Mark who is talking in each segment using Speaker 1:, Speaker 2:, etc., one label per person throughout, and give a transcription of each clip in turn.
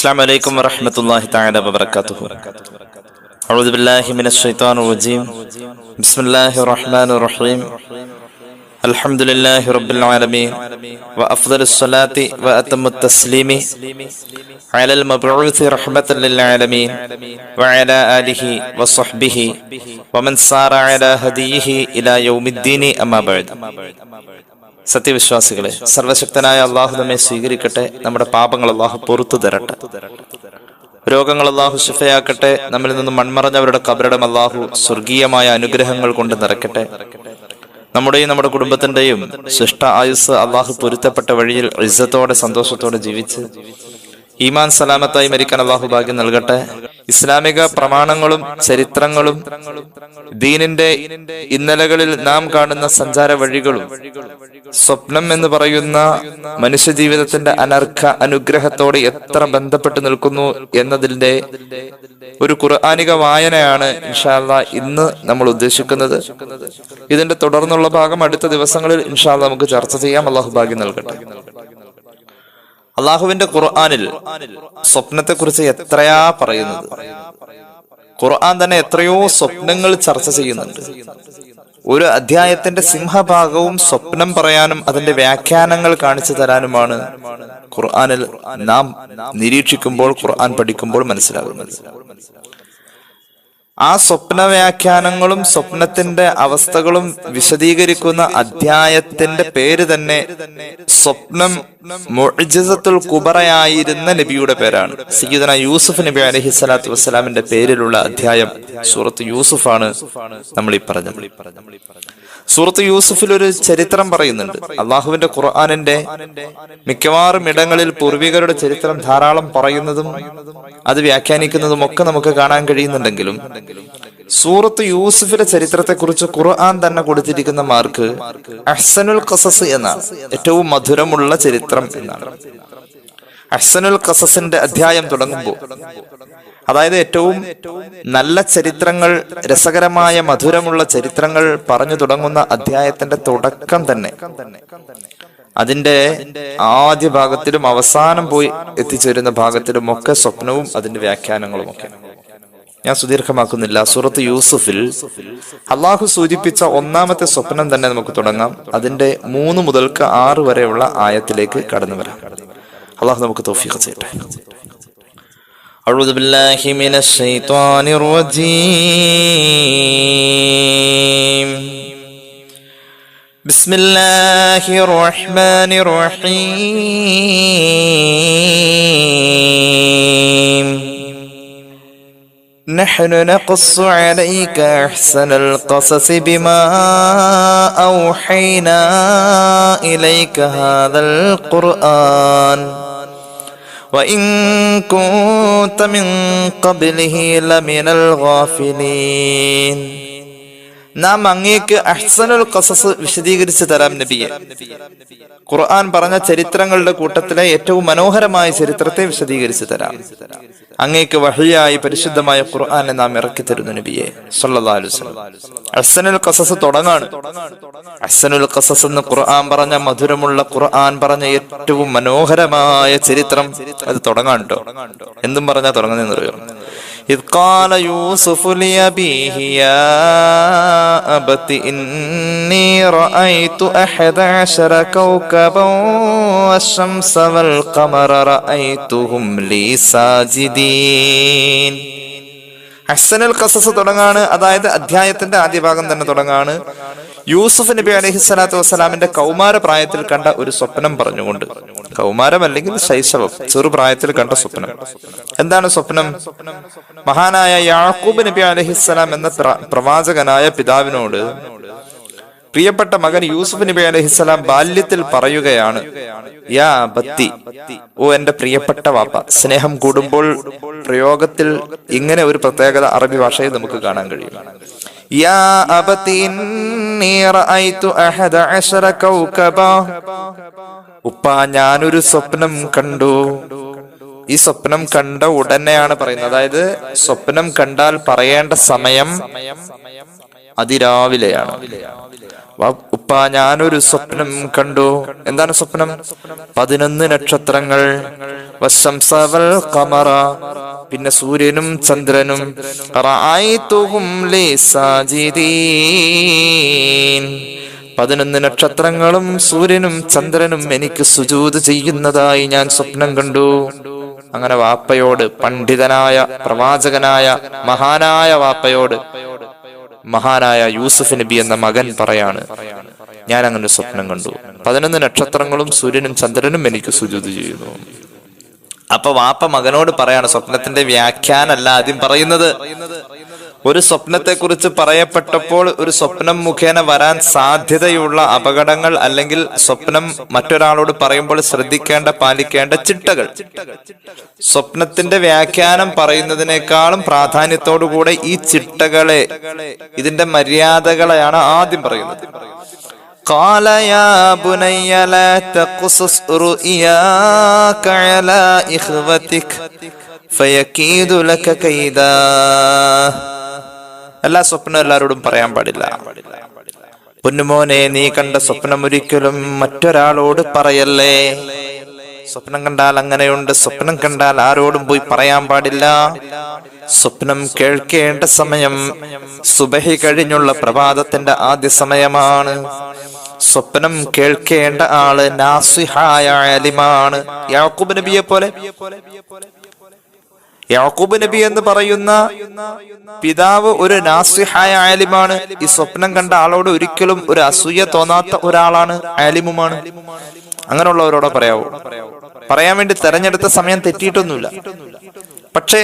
Speaker 1: السلام عليكم ورحمة الله تعالى وبركاته. أعوذ بالله من الشيطان الرجيم. بسم الله الرحمن الرحيم. الحمد لله رب العالمين وأفضل الصلاة وأتم التسليم على المبعوث رحمة للعالمين وعلى آله وصحبه ومن سار على هديه إلى يوم الدين أما بعد. സത്യവിശ്വാസികളെ, സർവശക്തനായ അള്ളാഹു നമ്മെ സ്വീകരിക്കട്ടെ. നമ്മുടെ പാപങ്ങൾ അള്ളാഹു പൊറുത്തു തരട്ടെ. രോഗങ്ങൾ അള്ളാഹു ശിഫയാക്കട്ടെ. നമ്മിൽ നിന്നും മൺമറഞ്ഞവരുടെ ഖബറിടം അള്ളാഹു സ്വർഗീയമായ അനുഗ്രഹങ്ങൾ കൊണ്ട് നിറയ്ക്കട്ടെ. നമ്മുടെയും നമ്മുടെ കുടുംബത്തിന്റെയും ശിഷ്ട ആയുസ് അള്ളാഹു പൊരുത്തപ്പെട്ട വഴിയിൽ ഇസ്സത്തോടെ സന്തോഷത്തോടെ ജീവിച്ച് ഈമാൻ സലാമത്തായി മരിക്കാൻ അള്ളാഹു ഭാഗ്യം നൽകട്ടെ. ഇസ്ലാമിക പ്രമാണങ്ങളും ചരിത്രങ്ങളും ദീനിന്റെ ഇന്നലകളിൽ നാം കാണുന്ന സഞ്ചാര വഴികളും സ്വപ്നം എന്ന് പറയുന്ന മനുഷ്യ ജീവിതത്തിന്റെ അനുഗ്രഹത്തോട് എത്ര ബന്ധപ്പെട്ട് നിൽക്കുന്നു എന്നതിന്റെ ഒരു ഖുർആനിക വായനയാണ് ഇൻഷാ അല്ലാഹ് ഇന്ന് നമ്മൾ ഉദ്ദേശിക്കുന്നത്. ഇതിന്റെ തുടർന്നുള്ള ഭാഗം അടുത്ത ദിവസങ്ങളിൽ ഇൻഷാ അല്ലാഹ് നമുക്ക് ചർച്ച ചെയ്യാം. അള്ളാഹു ഭാഗ്യം നൽകട്ടെ. അള്ളാഹുവിന്റെ ഖുർആനിൽ സ്വപ്നത്തെ കുറിച്ച് എത്രയാ പറയുന്നത്. ഖുർആൻ തന്നെ എത്രയോ സ്വപ്നങ്ങൾ ചർച്ച ചെയ്യുന്നുണ്ട്. ഒരു അധ്യായത്തിന്റെ സിംഹഭാഗവും സ്വപ്നം പറയാനും അതിന്റെ വ്യാഖ്യാനങ്ങൾ കാണിച്ചു തരാനുമാണ് ഖുർആനിൽ നാം നിരീക്ഷിക്കുമ്പോൾ, ഖുർആൻ പഠിക്കുമ്പോൾ മനസ്സിലാകുന്നത്. ആ സ്വപ്ന വ്യാഖ്യാനങ്ങളും സ്വപ്നത്തിന്റെ അവസ്ഥകളും വിശദീകരിക്കുന്ന അധ്യായത്തിന്റെ പേര് തന്നെ സ്വപ്നം മുഅ്ജിസത്തുൽ കുബറയായിരുന്ന നബിയുടെ പേരാണ്. സയ്യിദുനാ യൂസുഫ് നബി അലൈഹി സ്വലാത്തു വസ്സലാമിന്റെ പേരിലുള്ള അധ്യായം സൂറത്ത് യൂസുഫാണ് നമ്മൾ ഈ പറഞ്ഞത്. സൂറത്ത് യൂസുഫിൽ ഒരു ചരിത്രം പറയുന്നുണ്ട്. അള്ളാഹുവിന്റെ ഖുർആനിന്റെ മിക്കവാറും ഇടങ്ങളിൽ പൂർവികരുടെ ചരിത്രം ധാരാളം പറയുന്നതും അത് വ്യാഖ്യാനിക്കുന്നതും ഒക്കെ നമുക്ക് കാണാൻ കഴിയുന്നുണ്ടെങ്കിലും സൂറത്ത് യൂസുഫിലെ ചരിത്രത്തെ കുറിച്ച് ഖുർആൻ തന്നെ കൊടുത്തിരിക്കുന്ന മാർക്ക് അഹ്സനുൽ ഖസസ് എന്നാണ്. ഏറ്റവും മധുരമുള്ള ചരിത്രം എന്നാണ്. അഹ്സനുൽ ഖസസിന്റെ അധ്യായം തുടങ്ങുമ്പോൾ, അതായത് ഏറ്റവും നല്ല ചരിത്രങ്ങൾ, രസകരമായ മധുരമുള്ള ചരിത്രങ്ങൾ പറഞ്ഞു തുടങ്ങുന്ന അധ്യായത്തിന്റെ തുടക്കം തന്നെ അതിന്റെ ആദ്യ ഭാഗത്തിലും അവസാനം പോയി എത്തിച്ചേരുന്ന ഭാഗത്തിലും ഒക്കെ സ്വപ്നവും അതിന്റെ വ്യാഖ്യാനങ്ങളും ഒക്കെ. ഞാൻ സുദീർഘമാക്കുന്നില്ല. സൂറത്ത് യൂസുഫിൽ അള്ളാഹു സൂചിപ്പിച്ച ഒന്നാമത്തെ സ്വപ്നം തന്നെ നമുക്ക് തുടങ്ങാം. അതിന്റെ 3 മുതൽ 6 വരെയുള്ള ആയത്തിലേക്ക് കടന്നു വരാം. അള്ളാഹു നമുക്ക് തൗഫീഖ് ചെയ്യട്ടെ. أعوذ بالله من الشيطان الرجيم. بسم الله الرحمن الرحيم. نحن نقص عليك أحسن القصص بما أوحينا إليك هذا القرآن وإن كنت من قبله لمن الغافلين. നാം അങ്ങേക്ക് അഹ്സനുൽ ഖസസ് വിശദീകരിച്ചു തരാം നബിയെ. ഖുർആൻ പറഞ്ഞ ചരിത്രങ്ങളുടെ കൂട്ടത്തിലെ ഏറ്റവും മനോഹരമായ ചരിത്രത്തെ വിശദീകരിച്ചു തരാം. അങ്ങേക്ക് വഹിയായി പരിശുദ്ധമായ ഖുർആനെ നാം ഇറക്കി തരുന്നു നബിയെ സല്ലല്ലാഹു അലൈഹി വസല്ലം. അഹ്സനുൽ ഖസസ് തുടങ്ങാണ്. അഹ്സനുൽ ഖസസ് എന്ന് ഖുർആൻ പറഞ്ഞ, മധുരമുള്ള ഖുർആൻ പറഞ്ഞ ഏറ്റവും മനോഹരമായ ചരിത്രം അത് തുടങ്ങാൻ കേട്ടോ. എന്തും പറഞ്ഞാ തുടങ്ങുന്നതെന്ന് അറിയോ? إذ قال يوسف لأبيه يا أبت إني رأيت 11 كوكبا والشمس والقمر رأيتهم لي ساجدين. അഹ്സനുൽ ഖസസ് തുടങ്ങാണ്. അതായത് അധ്യായത്തിന്റെ ആദ്യ ഭാഗം തന്നെ തുടങ്ങാണ് യൂസുഫ് നബി അലൈഹി സ്വലാത്തു വസ്സലാമിന്റെ കൗമാര പ്രായത്തിൽ കണ്ട ഒരു സ്വപ്നം പറഞ്ഞുകൊണ്ട്. കൗമാരം അല്ലെങ്കിൽ ശൈശവം, ചെറുപ്രായത്തിൽ കണ്ട സ്വപ്നം. എന്താണ് സ്വപ്നം? മഹാനായ യാക്കൂബ് നബി അലൈഹിസ്സലാം എന്ന പ്രവാചകനായ പിതാവിനോട് പ്രിയപ്പെട്ട മകൻ യൂസുഫ് നബി അലൈഹിസ്സലാം ബാല്യത്തിൽ പറയുകയാണ്, യാ ബത്തി, ഓ എന്റെ പ്രിയപ്പെട്ട വാപ്പ. സ്നേഹം കൂടുമ്പോൾ പ്രയോഗത്തിൽ ഇങ്ങനെ ഒരു പ്രത്യേകത അറബി ഭാഷയിൽ നമുക്ക് കാണാൻ കഴിയും. യാ അബതി ഇന്നി റഅയ്തു 11 കൗകബാ. ഉപ്പ, ഞാനൊരു സ്വപ്നം കണ്ടു. ഈ സ്വപ്നം കണ്ട ഉടനെയാണ് പറയുന്നത്. അതായത് സ്വപ്നം കണ്ടാൽ പറയേണ്ട സമയം അതിരാവിലെയാണ്. ഉപ്പ, ഞാനൊരു സ്വപ്നം കണ്ടു. എന്താണ് സ്വപ്നം? 11 നക്ഷത്രങ്ങൾ, വശംസ വൽ ഖമറ, പിന്നെ സൂര്യനും ചന്ദ്രനും, റഅയ്തുഹും ലി സാജിദീൻ, 11 നക്ഷത്രങ്ങളും സൂര്യനും ചന്ദ്രനും എനിക്ക് സുജൂദ് ചെയ്യുന്നതായി ഞാൻ സ്വപ്നം കണ്ടു. അങ്ങനെ വാപ്പയോട്, പണ്ഡിതനായ പ്രവാചകനായ മഹാനായ വാപ്പയോട് മഹാനായ യൂസുഫ് നബി എന്ന മകൻ പറയാണ്, ഞാൻ അങ്ങനെ ഒരു സ്വപ്നം കണ്ടു, 11 നക്ഷത്രങ്ങളും സൂര്യനും ചന്ദ്രനും എനിക്ക് സുജൂദ് ചെയ്യുന്നു. അപ്പൊ വാപ്പ മകനോട് പറയാണ്, സ്വപ്നത്തിന്റെ വ്യാഖ്യാനമല്ല ആദ്യം പറയുന്നത്. ഒരു സ്വപ്നത്തെ കുറിച്ച് പറയപ്പെട്ടപ്പോൾ ഒരു സ്വപ്നം മുഖേന വരാൻ സാധ്യതയുള്ള അപകടങ്ങൾ, അല്ലെങ്കിൽ സ്വപ്നം മറ്റൊരാളോട് പറയുമ്പോൾ ശ്രദ്ധിക്കേണ്ട പാലിക്കേണ്ട ചിട്ടകൾ, സ്വപ്നത്തിന്റെ വ്യാഖ്യാനം പറയുന്നതിനേക്കാളും പ്രാധാന്യത്തോടുകൂടെ ഈ ചിട്ടകളെ, ഇതിന്റെ മര്യാദകളെയാണ് ആദ്യം പറയുന്നത്. قال يا بني لا تقصص رؤياك على إخوتك فيكيد لك كيدا. എല്ലാ സ്വപ്നം എല്ലാവരോടും പറയാൻ പാടില്ല. പൊന്നുമോനെ, നീ കണ്ട സ്വപ്നം ഒരിക്കലും മറ്റൊരാളോട് പറയല്ലേ. സ്വപ്നം കണ്ടാൽ അങ്ങനെയുണ്ട്, സ്വപ്നം കണ്ടാൽ ആരോടും പോയി പറയാൻ പാടില്ല. സ്വപ്നം കേൾക്കേണ്ട സമയം സുബഹി കഴിഞ്ഞുള്ള പ്രഭാതത്തിന്റെ ആദ്യ സമയമാണ്. സ്വപ്നം കേൾക്കേണ്ട ആള് നാസിഹായ ആലിമാണ്. യാക്കൂബ് നബിയെ പോലെ, യാക്കൂബ് നബി എന്ന് പറയുന്ന പിതാവ് ഒരു നാസിഹായ ആലിമാണ്. ഈ സ്വപ്നം കണ്ട ആളോട് ഒരിക്കലും ഒരു അസൂയ തോന്നാത്ത ഒരാളാണ്, ആലിമുമാണ്. അങ്ങനെയുള്ളവരോട് പറയാവൂ. പറയാൻ വേണ്ടി തെരഞ്ഞെടുത്ത സമയം തെറ്റിയിട്ടൊന്നുമില്ല. പക്ഷേ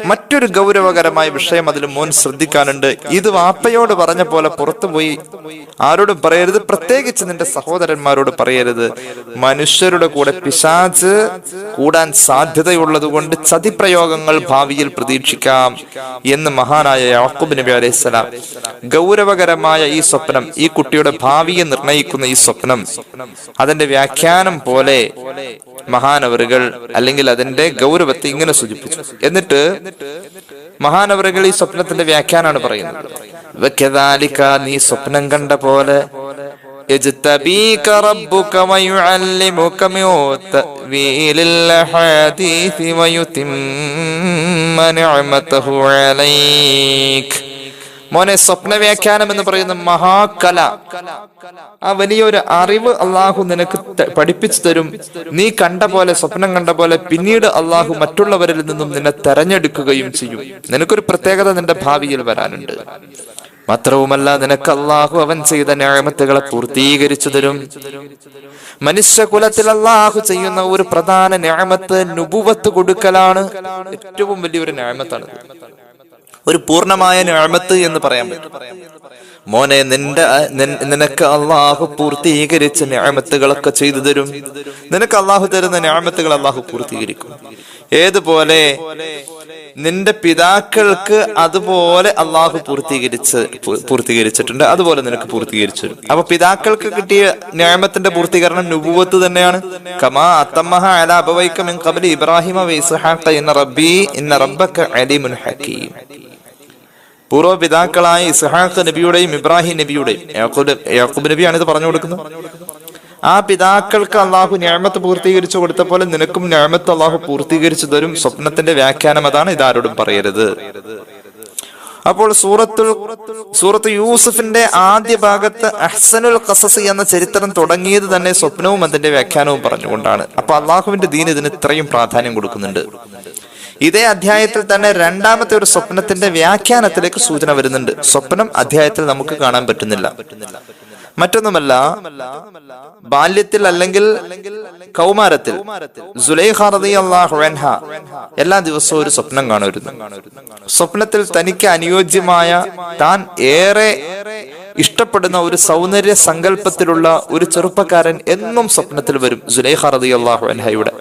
Speaker 1: മറ്റൊരു ഗൗരവകരമായ വിഷയം അതിൽ മോൻ ശ്രദ്ധിക്കാനുണ്ട്. ഇത് വാപ്പയോട് പറഞ്ഞ പോലെ പുറത്തുപോയി ആരോടും പറയരുത്, പ്രത്യേകിച്ച് നിന്റെ സഹോദരന്മാരോട് പറയരുത്. മനുഷ്യരുടെ കൂടെ പിശാച് കൂടാൻ സാധ്യതയുള്ളത് കൊണ്ട് ചതിപ്രയോഗങ്ങൾ ഭാവിയിൽ പ്രതീക്ഷിക്കാം എന്ന് മഹാനായ യാക്കൂബ് നബി അലൈഹിസ്സലാം ഗൗരവകരമായ ഈ സ്വപ്നം, ഈ കുട്ടിയുടെ ഭാവിയെ നിർണയിക്കുന്ന ഈ സ്വപ്നം, അതിന്റെ വ്യാഖ്യാനം പോലെ മഹാനവറുകൾ, അല്ലെങ്കിൽ അതിന്റെ ഗൗരവത്തെ ഇങ്ങനെ സൂചിപ്പിച്ചു. എന്നിട്ട് മഹാനവറുകൾ ഈ സ്വപ്നത്തിന്റെ വ്യാഖ്യാനാണ് പറയുന്നത്. വകദാലിക, നീ സ്വപ്നം കണ്ട പോലെ, യജ്തബീക റബ്ബുക വയുഅല്ലിമുക മിൻ തഅ്വീലിൽ ഹദീസ് വയുതിമ്മ നിഅമതഹു അലൈക. മോനെ, സ്വപ്ന വ്യാഖ്യാനം എന്ന് പറയുന്ന മഹാകല, ആ വലിയൊരു അറിവ് അള്ളാഹു നിനക്ക് പഠിപ്പിച്ചു തരും. നീ കണ്ട പോലെ, സ്വപ്നം കണ്ട പോലെ പിന്നീട് അള്ളാഹു മറ്റുള്ളവരിൽ നിന്നും നിന്നെ തെരഞ്ഞെടുക്കുകയും ചെയ്യും. നിനക്കൊരു പ്രത്യേകത നിന്റെ ഭാവിയിൽ വരാനുണ്ട്. മാത്രവുമല്ല, നിനക്ക് അള്ളാഹു അവൻ ചെയ്ത നിഅമത്തുകളെ പൂർത്തീകരിച്ചു തരും. മനുഷ്യകുലത്തിൽ അള്ളാഹു ചെയ്യുന്ന ഒരു പ്രധാന നിഅമത്ത് നുബുവത്ത് കൊടുക്കലാണ്. ഏറ്റവും വലിയൊരു നിഅമത്താണ്, ഒരു പൂർണ്ണമായ നിഅമത്ത് എന്ന് പറയാൻ പറ്റും. മോനെ, നിനക്ക് അള്ളാഹു പൂർത്തീകരിച്ച നിഅമത്തുകളൊക്കെ ചെയ്തു തരും. നിനക്ക് അള്ളാഹു തരുന്ന നിഅമത്തുകൾ അള്ളാഹു പൂർത്തീകരിക്കും. ഏതുപോലെ നിന്റെ പിതാക്കൾക്ക് അതുപോലെ അള്ളാഹു പൂർത്തീകരിച്ചിട്ടുണ്ട്, അതുപോലെ നിനക്ക് പൂർത്തീകരിച്ചു തരും. അപ്പൊ പിതാക്കൾക്ക് കിട്ടിയ നിഅമത്തിന്റെ പൂർത്തീകരണം നുബുവത്ത് തന്നെയാണ്. കമാ അത്തമ്മഹ അലാ അബവൈക മിൻ ഖബ്ലി ഇബ്രാഹിമ വ ഇസ്ഹാഖ ഇന്ന റബ്ബക അലീമുൻ ഹകീം. പൂർവ്വപിതാക്കളായ ഇസ്ഹാഖ് നബിയുടെയും ഇബ്രാഹിം നബിയുടെയും, യാക്കൂബ് നബിയാണ് ഇത് പറഞ്ഞു കൊടുക്കുന്നത്. ആ പിതാക്കൾക്ക് അള്ളാഹു നിഅമത്ത് പൂർത്തീകരിച്ചു കൊടുത്ത പോലെ നിനക്കും നിഅമത്ത് അള്ളാഹു പൂർത്തീകരിച്ചു തരും. സ്വപ്നത്തിന്റെ വ്യാഖ്യാനം അതാണ്, ഇതാരോടും പറയരുത്. അപ്പോൾ സൂറത്ത് യൂസുഫിന്റെ ആദ്യ ഭാഗത്ത് അഹ്സനുൽ ഖസസ് എന്ന ചരിത്രം തുടങ്ങിയത് തന്നെ സ്വപ്നവും അതിന്റെ വ്യാഖ്യാനവും പറഞ്ഞുകൊണ്ടാണ്. അപ്പൊ അള്ളാഹുവിന്റെ ദീൻ ഇതിന് ഇത്രയും പ്രാധാന്യം കൊടുക്കുന്നുണ്ട്. ഇതേ അധ്യായത്തിൽ തന്നെ രണ്ടാമത്തെ ഒരു സ്വപ്നത്തിന്റെ വ്യാഖ്യാനത്തിലേക്ക് സൂചന വരുന്നുണ്ട്. സ്വപ്നം അധ്യായത്തിൽ നമുക്ക് കാണാൻ പറ്റുന്നില്ല. മറ്റൊന്നുമല്ല, ബാല്യത്തിൽ അല്ലെങ്കിൽ കൗമാരത്തിൽ സുലൈഖ റളിയല്ലാഹു അൻഹ എല്ലാ ദിവസവും ഒരു സ്വപ്നം കാണുമായിരുന്നു. സ്വപ്നത്തിൽ തനിക്ക് അനുയോജ്യമായ, താൻ ഏറെ ഇഷ്ടപ്പെടുന്ന ഒരു സൗന്ദര്യ സങ്കല്പത്തിലുള്ള ഒരു ചെറുപ്പക്കാരൻ എന്നും സ്വപ്നത്തിൽ വരും. സുലൈഖ റളിയല്ലാഹു അൻഹയുടെ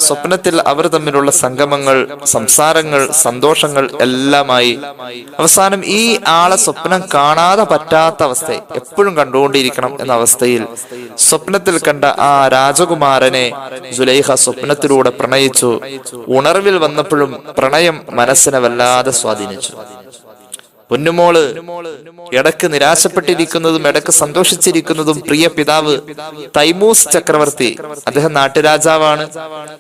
Speaker 1: സ്വപ്നത്തിൽ അവർ തമ്മിലുള്ള സംഗമങ്ങൾ, സംസാരങ്ങൾ, സന്തോഷങ്ങൾ എല്ലാമായി അവസാനം ഈ ആളെ സ്വപ്നം കാണാതെ പറ്റാത്ത അവസ്ഥ, എപ്പോഴും കണ്ടുകൊണ്ടിരിക്കണം എന്ന അവസ്ഥയിൽ സ്വപ്നത്തിൽ കണ്ട ആ രാജകുമാരനെ സുലൈഖ സ്വപ്നത്തിലൂടെ പ്രണയിച്ചു. ഉണർവിൽ വന്നപ്പോഴും പ്രണയം മനസ്സിനെ വല്ലാതെ സ്വാധീനിച്ചു. പൊന്നുമോള് ഇടക്ക് നിരാശപ്പെട്ടിരിക്കുന്നതും ഇടക്ക് സന്തോഷിച്ചിരിക്കുന്നതും പ്രിയ പിതാവ് തൈമൂസ് ചക്രവർത്തി, അദ്ദേഹം നാട്ടുരാജാവാണ്.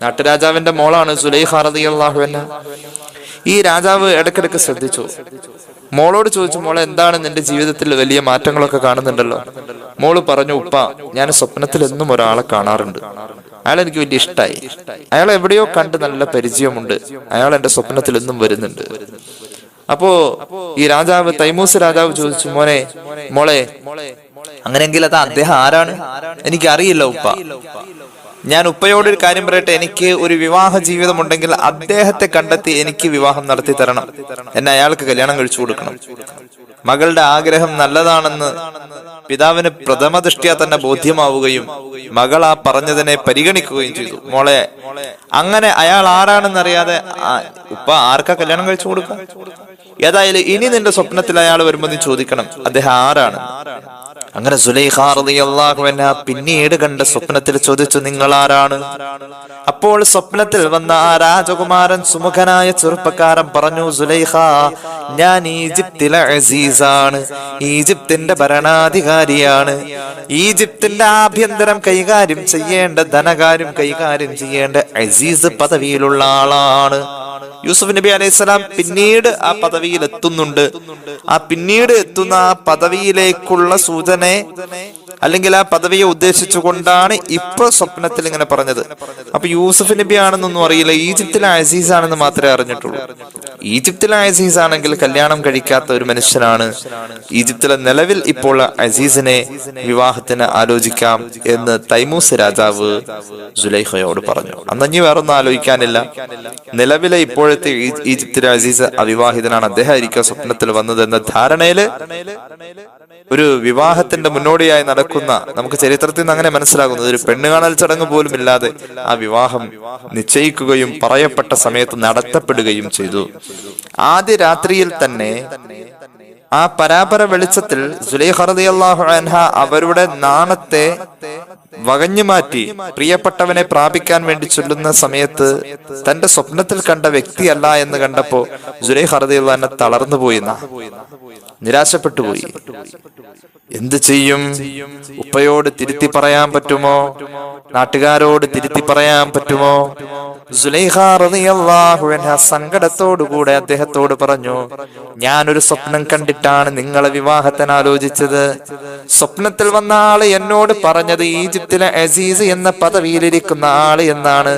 Speaker 1: നാട്ടുരാജാവിന്റെ മോളാണ് സുലൈഖ റളിയല്ലാഹു അൻഹ. ഈ രാജാവ് ഇടക്കിടക്ക് ശ്രദ്ധിച്ചു. മോളോട് ചോദിച്ചു, മോളെ എന്താണ് നിന്റെ ജീവിതത്തിൽ വലിയ മാറ്റങ്ങളൊക്കെ കാണുന്നുണ്ടല്ലോ? മോള് പറഞ്ഞു, ഉപ്പ, ഞാൻ സ്വപ്നത്തിൽ എന്നും ഒരാളെ കാണാറുണ്ട്. അയാൾ എനിക്ക് വലിയ ഇഷ്ടമായി. അയാൾ എവിടെയോ കണ്ട് നല്ല പരിചയമുണ്ട്. അയാൾ എന്റെ സ്വപ്നത്തിൽ എന്നും വരുന്നുണ്ട്. അപ്പോ ഈ രാജാവ്, തൈമൂസ് രാജാവ് ചോദിച്ചു, മോളെ അങ്ങനെയെങ്കിൽ അത് അദ്ദേഹം ആരാണ്? എനിക്ക് അറിയില്ല ഉപ്പ. ഞാൻ ഉപ്പയോട് ഒരു കാര്യം പറയട്ടെ, എനിക്ക് ഒരു വിവാഹ ജീവിതം ഉണ്ടെങ്കിൽ അദ്ദേഹത്തെ കണ്ടെത്തി എനിക്ക് വിവാഹം നടത്തി തരണം. എന്നെ അയാൾക്ക് കല്യാണം കഴിച്ചു കൊടുക്കണം. മകളുടെ ആഗ്രഹം നല്ലതാണെന്ന് പിതാവിന് പ്രഥമ ദൃഷ്ട്യാ തന്നെ ബോധ്യമാവുകയും മകൾ ആ പറഞ്ഞതിനെ പരിഗണിക്കുകയും ചെയ്തു. മോളെ, അങ്ങനെ അയാൾ ആരാണെന്നറിയാതെ ഉപ്പ ആർക്കാ കല്യാണം കഴിച്ചു കൊടുക്കാം? ഏതായാലും ഇനി നിന്റെ സ്വപ്നത്തിൽ അയാൾ വരുമ്പോൾ നീ ചോദിക്കണം, അദ്ദേഹം ആരാണ്? അങ്ങനെ സുലൈഖ റളിയല്ലാഹു അൻഹ പിന്നീട് കണ്ട സ്വപ്നത്തിൽ ചോദിച്ചു, നിങ്ങൾ ആരാണ്? അപ്പോൾ സ്വപ്നത്തിൽ വന്ന ആ രാജകുമാരൻ, സുമുഖനായ ചെറുപ്പക്കാരൻ പറഞ്ഞു, സുലൈഖ, ഞാൻ ഈജിപ്തിലെ അസീസാണ്, ഈജിപ്തിന്റെ ഭരണാധികാരിയാണ്. ഈജിപ്തിന്റെ ആഭ്യന്തരം കൈകാര്യം ചെയ്യേണ്ട, ധനകാര്യം കൈകാര്യം ചെയ്യേണ്ട അസീസ് പദവിയിലുള്ള ആളാണ്. യൂസുഫ് നബി അലൈഹിസ്സലാം പിന്നീട് ആ പദവിയിൽ എത്തുന്നുണ്ട്. ആ പിന്നീട് എത്തുന്ന ആ പദവിയിലേക്കുള്ള സൂചന അല്ലെങ്കിൽ ആ പദവിയെ ഉദ്ദേശിച്ചുകൊണ്ടാണ് ഇപ്പൊ സ്വപ്നത്തിൽ ഇങ്ങനെ പറഞ്ഞത്. അപ്പൊ യൂസുഫ് നബി ആണെന്നൊന്നും അറിയില്ല, ഈജിപ്തിലെ അസീസ് ആണെന്ന് മാത്രമേ അറിഞ്ഞിട്ടുള്ളൂ. ഈജിപ്തിലെ അസീസ് ആണെങ്കിൽ കല്യാണം കഴിക്കാത്ത ഒരു മനുഷ്യനാണ്. ഈജിപ്തിലെ നിലവിൽ ഇപ്പോൾ അസീസിനെ വിവാഹത്തിന് ആലോചിക്കാം എന്ന് തൈമൂസ് രാജാവ് സുലൈഖയോട് പറഞ്ഞു. അന്നഞ്ഞി വേറൊന്നും ആലോചിക്കാനില്ല. നിലവിലെ ഇപ്പോഴത്തെ ഈജിപ്തിലെ അസീസ് അവിവാഹിതനാണ്, അദ്ദേഹം ആയിരിക്കും സ്വപ്നത്തിൽ വന്നത് എന്ന ധാരണയില് ഒരു വിവാഹത്തിന്റെ മുന്നോടിയായി നടക്കുന്ന, നമുക്ക് ചരിത്രത്തിൽ നിന്ന് അങ്ങനെ മനസ്സിലാകുന്നത്, ഒരു പെണ്ണുകാണൽ ചടങ്ങ് പോലും ഇല്ലാതെ ആ വിവാഹം നിശ്ചയിക്കുകയും പറയപ്പെട്ട സമയത്ത് നടത്തപ്പെടുകയും ചെയ്തു. ആദ്യ രാത്രിയിൽ തന്നെ ആ പരാപര വെളിച്ചത്തിൽ സുലൈഖ റളിയല്ലാഹു അൻഹ അവരുടെ നാണത്തെ വകഞ്ഞു മാറ്റി പ്രിയപ്പെട്ടവനെ പ്രാപിക്കാൻ വേണ്ടി ചൊല്ലുന്ന സമയത്ത് തന്റെ സ്വപ്നത്തിൽ കണ്ട വ്യക്തിയല്ല എന്ന് കണ്ടപ്പോ സുലൈഖ റളിയല്ലാഹു അൻഹ തളർന്നുപോയി, നിരാശപ്പെട്ടുപോയി. എന്ത് ചെയ്യും? ഉപ്പയോട് തിരുത്തി പറയാൻ പറ്റുമോ? നാട്ടുകാരോട് തിരുത്തി പറയാൻ പറ്റുമോ? സുലൈഖ റളിയല്ലാഹു അൻഹ സങ്കടത്തോടുകൂടെ അദ്ദേഹത്തോട് പറഞ്ഞു, ഞാനൊരു സ്വപ്നം കണ്ടിട്ടാണ് നിങ്ങളെ വിവാഹത്തിന് ആലോചിച്ചത്. സ്വപ്നത്തിൽ വന്ന ആള് എന്നോട് പറഞ്ഞത് ഈജിപ്തിലെ അസീസ് എന്ന പദവിയിലിരിക്കുന്ന ആള് എന്നാണ്.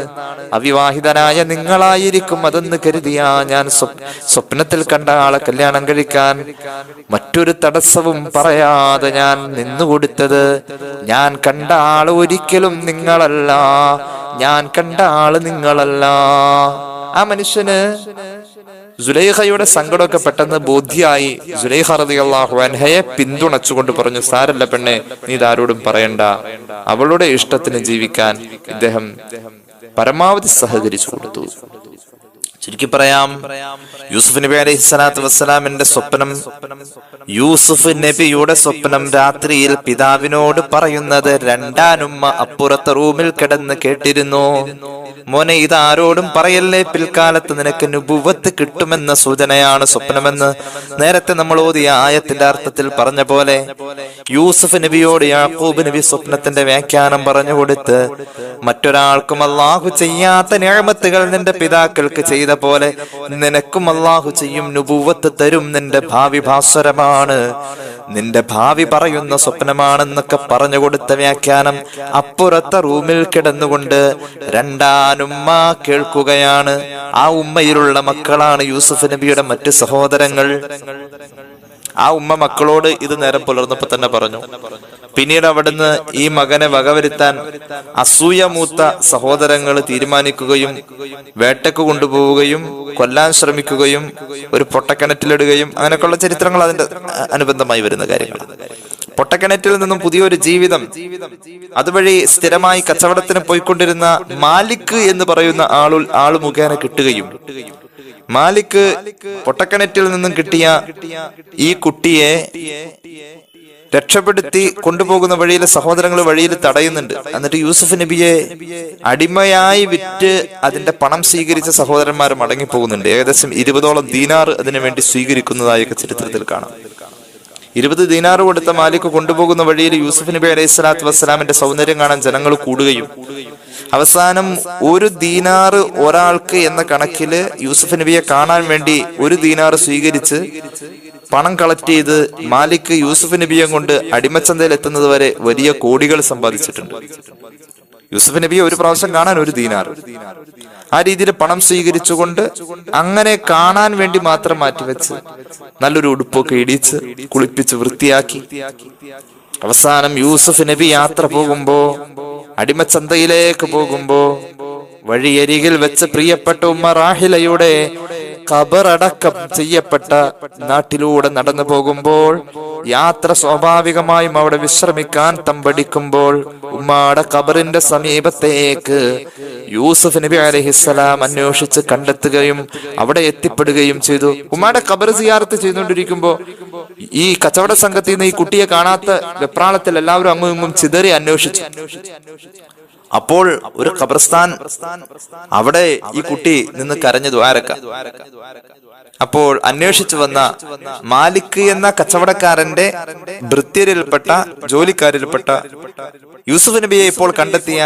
Speaker 1: അവിവാഹിതനായ നിങ്ങളായിരിക്കും അതെന്ന് കരുതിയാ ഞാൻ സ്വപ്നത്തിൽ കണ്ട ആളെ കല്യാണം കഴിക്കാൻ മറ്റൊരു തടസ്സവും പറയാതെ ഞാൻ നിന്നുകൊടുത്തത്. ഞാൻ കണ്ട ആള് ഒരിക്കലും നിങ്ങളല്ല, ഞാൻ കണ്ട ആള് നിങ്ങളല്ല. ആ മനുഷ്യന് സുലൈഖയുടെ സങ്കടമൊക്കെ പെട്ടെന്ന് ബോധ്യായി. സുലൈഖ റളിയല്ലാഹു അൻഹയെ പിന്തുണച്ചുകൊണ്ട് പറഞ്ഞു, സാരല്ല പെണ്ണെ, നീ ഇതാരോടും പറയണ്ട. അവളുടെ ഇഷ്ടത്തിന് ജീവിക്കാൻ ഇദ്ദേഹം പരമാവധി സഹകരിച്ചു കൊടുത്തു. ചുരുക്കി പറയാം, യൂസുഫ് നബി അലൈഹി സ്വലാത്തു വസ്സലാമിന്റെ സ്വപ്നം, യൂസുഫ് നബിയുടെ സ്വപ്നം രാത്രിയിൽ പിതാവിനോട് പറയുന്നത് രണ്ടാനുമ്മ അപ്പുറത്തെ റൂമിൽ കിടന്ന് കേട്ടിരുന്നു. മോനെ, ഇത് ആരോടും പറയല്ലേ, പിൽക്കാലത്ത് നിനക്ക് നുബുവത്ത് കിട്ടുമെന്ന സൂചനയാണ് സ്വപ്നമെന്ന് നേരത്തെ നമ്മൾ ഓതിയ ആയത്തിന്റെ അർത്ഥത്തിൽ പറഞ്ഞ പോലെ യൂസുഫ് നബിയോട് യാക്കൂബ് നബി സ്വപ്നത്തിന്റെ വ്യാഖ്യാനം പറഞ്ഞു കൊടുത്ത്, മറ്റൊരാൾക്കും അള്ളാഹു ചെയ്യാത്ത നിഅമത്തുകൾ നിന്റെ പിതാക്കൾക്ക് ചെയ്ത പോലെ നിനക്കും അള്ളാഹു ചെയ്യും, നുബുവത്ത് തരും, നിന്റെ ഭാവി ഭാസ്വരമാണ്, നിന്റെ ഭാവി പറയുന്ന സ്വപ്നമാണെന്നൊക്കെ പറഞ്ഞു കൊടുത്ത വ്യാഖ്യാനം അപ്പുറത്തെ റൂമിൽ കിടന്നുകൊണ്ട് രണ്ടാനുമ്മ കേൾക്കുകയാണ്. ആ ഉമ്മയിലുള്ള മക്കളാണ് യൂസുഫ് നബിയുടെ മറ്റു സഹോദരങ്ങൾ. ആ ഉമ്മ മക്കളോട് ഇത് നേരം പുലർന്നപ്പോ തന്നെ പറഞ്ഞു. പിന്നീട് അവിടുന്ന് ഈ മകനെ വകവരുത്താൻ അസൂയ മൂത്ത സഹോദരങ്ങൾ തീരുമാനിക്കുകയും വേട്ടക്ക് കൊണ്ടുപോവുകയും കൊല്ലാൻ ശ്രമിക്കുകയും ഒരു പൊട്ടക്കിണറ്റിലിടുകയും അങ്ങനെയൊക്കെയുള്ള ചരിത്രങ്ങൾ അതിന്റെ അനുബന്ധമായി വരുന്ന കാര്യങ്ങൾ. പൊട്ടക്കിണറ്റിൽ നിന്നും പുതിയൊരു ജീവിതം, അതുവഴി സ്ഥിരമായി കച്ചവടത്തിന് പോയിക്കൊണ്ടിരുന്ന മാലിക് എന്ന് പറയുന്ന ആള് മുഖേന കിട്ടുകയും മാലിക് പൊട്ടക്കിണറ്റിൽ നിന്നും കിട്ടിയ ഈ കുട്ടിയെ രക്ഷപ്പെടുത്തി കൊണ്ടുപോകുന്ന വഴിയിൽ സഹോദരങ്ങൾ വഴിയിൽ തടയുന്നുണ്ട്. എന്നിട്ട് യൂസുഫ് നബിയെ അടിമയായി വിറ്റ് അതിന്റെ പണം സ്വീകരിച്ച സഹോദരന്മാർ മടങ്ങിപ്പോകുന്നുണ്ട്. ഏകദേശം 20ഓളം ദീനാർ അതിനു വേണ്ടി സ്വീകരിക്കുന്നതായൊക്കെ ചരിത്രത്തിൽ കാണാം. 20 ദീനാർ കൊടുത്ത മാലിക് കൊണ്ടുപോകുന്ന വഴിയിൽ യൂസുഫ് നബി അലൈഹി സ്വലാത്തു വസ്സലാമിന്റെ സൗന്ദര്യം കാണാൻ ജനങ്ങൾ കൂടുകയും അവസാനം 1 ദീനാർ ഒരാൾക്ക് എന്ന കണക്കില് യൂസുഫ് നബിയെ കാണാൻ വേണ്ടി 1 ദീനാർ സ്വീകരിച്ച് പണം കളക്ട് ചെയ്ത് മാലിക് യൂസുഫ് നബിയെ കൊണ്ട് അടിമച്ചന്തയിൽ എത്തുന്നത് വരെ വലിയ കോടികൾ സമ്പാദിച്ചിട്ടുണ്ട്. യൂസുഫ് നബിയെ ഒരു പ്രാവശ്യം കാണാൻ 1 ദീനാർ, ആ രീതിയിൽ പണം സ്വീകരിച്ചുകൊണ്ട് അങ്ങനെ കാണാൻ വേണ്ടി മാത്രം മാറ്റിവെച്ച് നല്ലൊരു ഉടുപ്പൊക്കെ ഇടിച്ച് കുളിപ്പിച്ച് വൃത്തിയാക്കി അവസാനം യൂസുഫ് നബി യാത്ര പോകുമ്പോ, അടിമച്ചന്തയിലേക്ക് പോകുമ്പോ വഴിയരികിൽ വെച്ച് പ്രിയപ്പെട്ട ഉമ്മ റാഹിലയുടെ ഖബറടക്കം ചെയ്യപ്പെട്ട നാട്ടിലൂടെ നടന്നു പോകുമ്പോൾ, യാത്ര സ്വാഭാവികമായും അവിടെ വിശ്രമിക്കാൻ തമ്പടിക്കുമ്പോൾ ഉമ്മയുടെ ഖബറിന്റെ സമീപത്തേക്ക് യൂസുഫ് നബി അലൈഹിസ്സലാം അന്വേഷിച്ച് കണ്ടെത്തുകയും അവിടെ എത്തിപ്പെടുകയും ചെയ്തു. ഉമ്മയുടെ ഖബർ സിയാറത്ത് ചെയ്തുകൊണ്ടിരിക്കുമ്പോ ഈ കച്ചവട സംഘത്തിൽ നിന്ന് ഈ കുട്ടിയെ കാണാത്ത വെപ്രാളത്തിൽ എല്ലാവരും അങ്ങും ഇങ്ങും ചിതറി അന്വേഷിച്ചു. അപ്പോൾ ഒരു ഖബർസ്ഥാൻ, അവിടെ ഈ കുട്ടി നിന്ന് കരഞ്ഞു ദ്വാരക്ക. അപ്പോൾ അന്വേഷിച്ചു വന്ന മാലിക് എന്ന കച്ചവടക്കാരന്റെ ഭൃത്യരിൽപ്പെട്ട ജോലിക്കാരിൽപ്പെട്ട യൂസുഫ് നബിയെ ഇപ്പോൾ കണ്ടെത്തിയ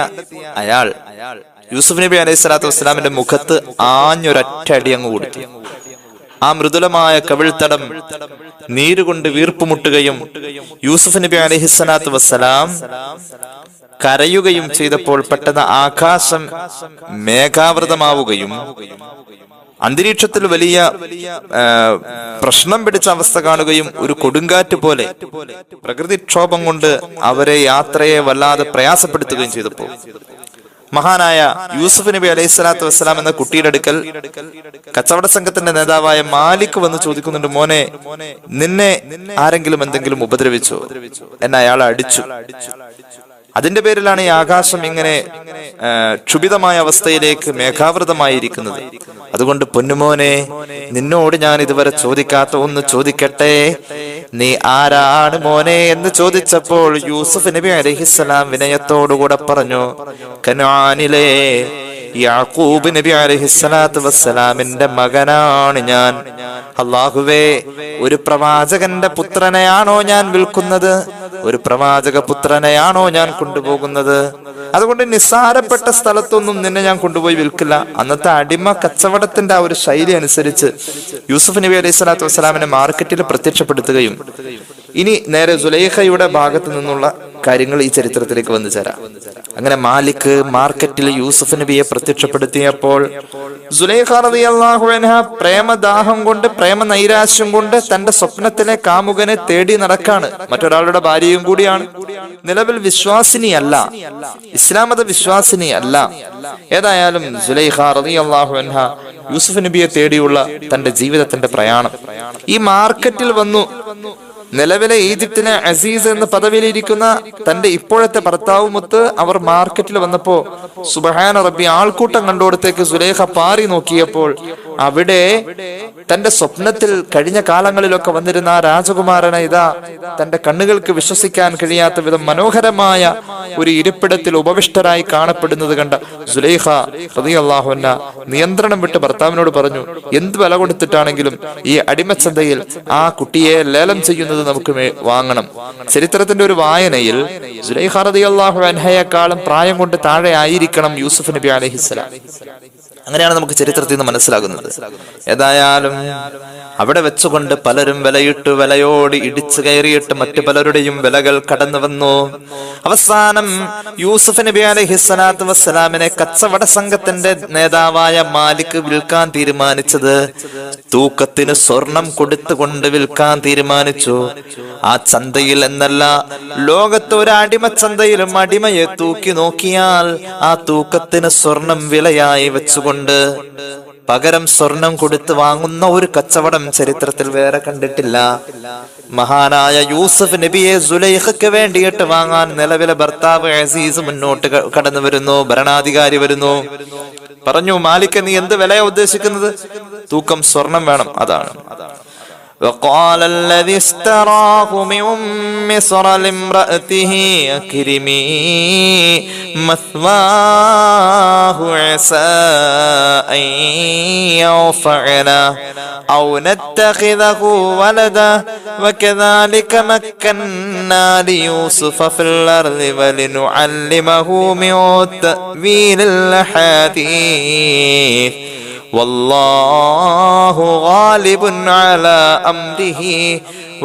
Speaker 1: അയാൾ യൂസുഫ് നബി അലൈഹി സ്വലാത്തു വസ്സലാമിന്റെ മുഖത്ത് ആഞ്ഞൊരൊറ്റ അടി അങ്ങ് കൊടുത്തു. ആ മൃദുലമായ കവിൾത്തടം നീരുകൊണ്ട് വീർപ്പുമുട്ടുകയും യൂസുഫ് നബി അലൈഹി സ്വലാത്തു വസ്സലാം കരയുകയും ചെയ്തപ്പോൾ പെട്ടെന്ന് ആകാശം മേഘാവൃതമാവുകയും അന്തരീക്ഷത്തിൽ വലിയ പ്രശ്നം പിടിച്ച അവസ്ഥ കാണുകയും ഒരു കൊടുങ്കാറ്റ് പോലെ പ്രകൃതിക്ഷോഭം കൊണ്ട് അവരെ യാത്രയെ വല്ലാതെ പ്രയാസപ്പെടുത്തുകയും ചെയ്തപ്പോൾ മഹാനായ യൂസുഫ് നബി അലൈഹി സ്വലാത്തു വസ്സലാം എന്ന കുട്ടിയുടെ അടുക്കൽ കച്ചവട സംഘത്തിന്റെ നേതാവായ മാലിക് വന്ന് ചോദിക്കുന്നുണ്ട്, മോനെ, നിന്നെ ആരെങ്കിലും എന്തെങ്കിലും ഉപദ്രവിച്ചോ? എന്നെ അയാൾ അടിച്ചു. അതിന്റെ പേരിലാണ് ഈ ആകാശം ഇങ്ങനെ ക്ഷുഭിതമായ അവസ്ഥയിലേക്ക് മേഘാവൃതമായിരിക്കുന്നത്. അതുകൊണ്ട് പൊന്നുമോനെ, നിന്നോട് ഞാൻ ഇതുവരെ ചോദിക്കാത്ത ഒന്ന് ചോദിക്കട്ടെ, നീ ആരാണ് മോനെ എന്ന് ചോദിച്ചപ്പോൾ യൂസുഫ് നബി അലൈഹിസ്സലാം വിനയത്തോടുകൂടെ പറഞ്ഞു, കനാനിലെ യാക്കൂബ് നബി അലൈഹിസ്സലാത്തു വസ്സലാമിന്റെ മകനാണ് ഞാൻ. അല്ലാഹുവേ, ഒരു പ്രവാചകന്റെ പുത്രനെയാണോ ഞാൻ വിൽക്കുന്നത്? ഒരു പ്രവാചക പുത്രനെയാണോ ഞാൻ കൊണ്ടുപോകുന്നത്? അതുകൊണ്ട് നിസ്സാരപ്പെട്ട സ്ഥലത്തൊന്നും നിന്നെ ഞാൻ കൊണ്ടുപോയി വിൽക്കില്ല. അന്നത്തെ അടിമ കച്ചവടത്തിന്റെ ആ ഒരു ശൈലി അനുസരിച്ച് യൂസുഫ് നബി അലൈഹി സ്വലാത്തു വസ്സലാമിനെ മാർക്കറ്റിൽ പ്രത്യക്ഷപ്പെടുത്തുകയും ഇനി നേരെ സുലൈഖയുടെ ഭാഗത്ത് നിന്നുള്ള കാര്യങ്ങൾ ഈ ചരിത്രത്തിലേക്ക് വന്നു ചേരാം. അങ്ങനെ മാലിക് മാർക്കറ്റിൽ യൂസുഫ് നബിയെ പ്രത്യക്ഷപ്പെടുത്തിയപ്പോൾ സുലൈഖ റളിയല്ലാഹു അൻഹ പ്രേമദാഹം കൊണ്ട്, പ്രേമ നൈരാശ്യം കൊണ്ട് തന്റെ സ്വപ്നത്തിലെ കാമുകനെ തേടി നടക്കാണ്. മറ്റൊരാളുടെ ഭാര്യയും കൂടിയാണ്. നിലവിൽ വിശ്വാസിനിയല്ല, ഇസ്ലാം മത വിശ്വാസിനിയല്ല. ഏതായാലും സുലൈഖ റളിയല്ലാഹു അൻഹ യൂസുഫ് നബിയെ തേടിയുള്ള തന്റെ ജീവിതത്തിന്റെ പ്രയാണം ഈ മാർക്കറ്റിൽ വന്നു. നിലവിലെ ഈജിപ്തിലെ അസീസ് എന്ന പദവിയിലിരിക്കുന്ന തന്റെ ഇപ്പോഴത്തെ ഭർത്താവുമൊത്ത് അവർ മാർക്കറ്റിൽ വന്നപ്പോ സുബ്ഹാന റബ്ബി, ആൾക്കൂട്ടം കണ്ടോടത്തേക്ക് സുലൈഖ പാറി നോക്കിയപ്പോൾ അവിടെ തന്റെ സ്വപ്നത്തിൽ കഴിഞ്ഞ കാലങ്ങളിലൊക്കെ വന്നിരുന്ന ആ രാജകുമാരനെ ഇതാ തന്റെ കണ്ണുകൾക്ക് വിശ്വസിക്കാൻ കഴിയാത്ത വിധം മനോഹരമായ ഒരു ഇരിപ്പിടത്തിൽ ഉപവിഷ്ടരായി കാണപ്പെടുന്നത് കണ്ട സുലൈഖ റളിയല്ലാഹു അൻഹ നിയന്ത്രണം വിട്ട് ഭർത്താവിനോട് പറഞ്ഞു, എന്ത് വില കൊടുത്തിട്ടാണെങ്കിലും ഈ അടിമച്ചന്തയിൽ ആ കുട്ടിയെ ലേലം ചെയ്യുന്നത് നമുക്ക് വാങ്ങണം. ചരിത്രത്തിന്റെ ഒരു വായനയിൽ സുലൈഖ റളിയല്ലാഹു അൻഹയെക്കാളും പ്രായം കൊണ്ട് താഴെ ആയിരിക്കണം യൂസുഫ് നബി അലൈഹിസ്സലാം. അങ്ങനെയാണ് നമുക്ക് ചരിത്രത്തിൽ നിന്ന് മനസ്സിലാകുന്നത്. ഏതായാലും അവിടെ വെച്ചുകൊണ്ട് പലരും വിലയോട് ഇടിച്ചു കയറിയിട്ട് മറ്റു പലരുടെയും വിലകൾ കടന്നു വന്നു. അവസാനം യൂസുഫ് നബി അലൈഹിസ്സലാത്തു വസ്സലാമിനെ കച്ചവട സംഘത്തിന്റെ നേതാവായ മാലിക് വിൽക്കാൻ തീരുമാനിച്ചത് തൂക്കത്തിന് സ്വർണം കൊടുത്തുകൊണ്ട് വിൽക്കാൻ തീരുമാനിച്ചു. ആ ചന്തയിൽ എന്നല്ല, ലോകത്ത് ഒരു അടിമച്ചന്തയിലും അടിമയെ തൂക്കി നോക്കിയാൽ ആ തൂക്കത്തിന് സ്വർണം വിലയായി വെച്ചുകൊണ്ട് പകരം സ്വർണം കൊടുത്ത് വാങ്ങുന്ന ഒരു കച്ചവടം ചരിത്രത്തിൽ വേറെ കണ്ടിട്ടില്ല. മഹാനായ യൂസുഫ് നബിയെ സുലൈഖയ്ക്ക് വേണ്ടിയിട്ട് വാങ്ങാൻ നിലവിലെ ഭർത്താവ് അസീസ് മുന്നോട്ട് കടന്നു വരുന്നു. ഭരണാധികാരി വരുന്നു. പറഞ്ഞു, മാലിക്, നീ എന്ത് വിലയാ ഉദ്ദേശിക്കുന്നത്? തൂക്കം സ്വർണം വേണം. അതാണ് وقال الذي استراه من مصر لامرأته أكرمي مثواه عسى أن ينفعنا أو نتخذه ولدا وكذلك مكنا ليوسف في الأرض ولنعلمه من تأويل الأحاديث والله غالب على أمره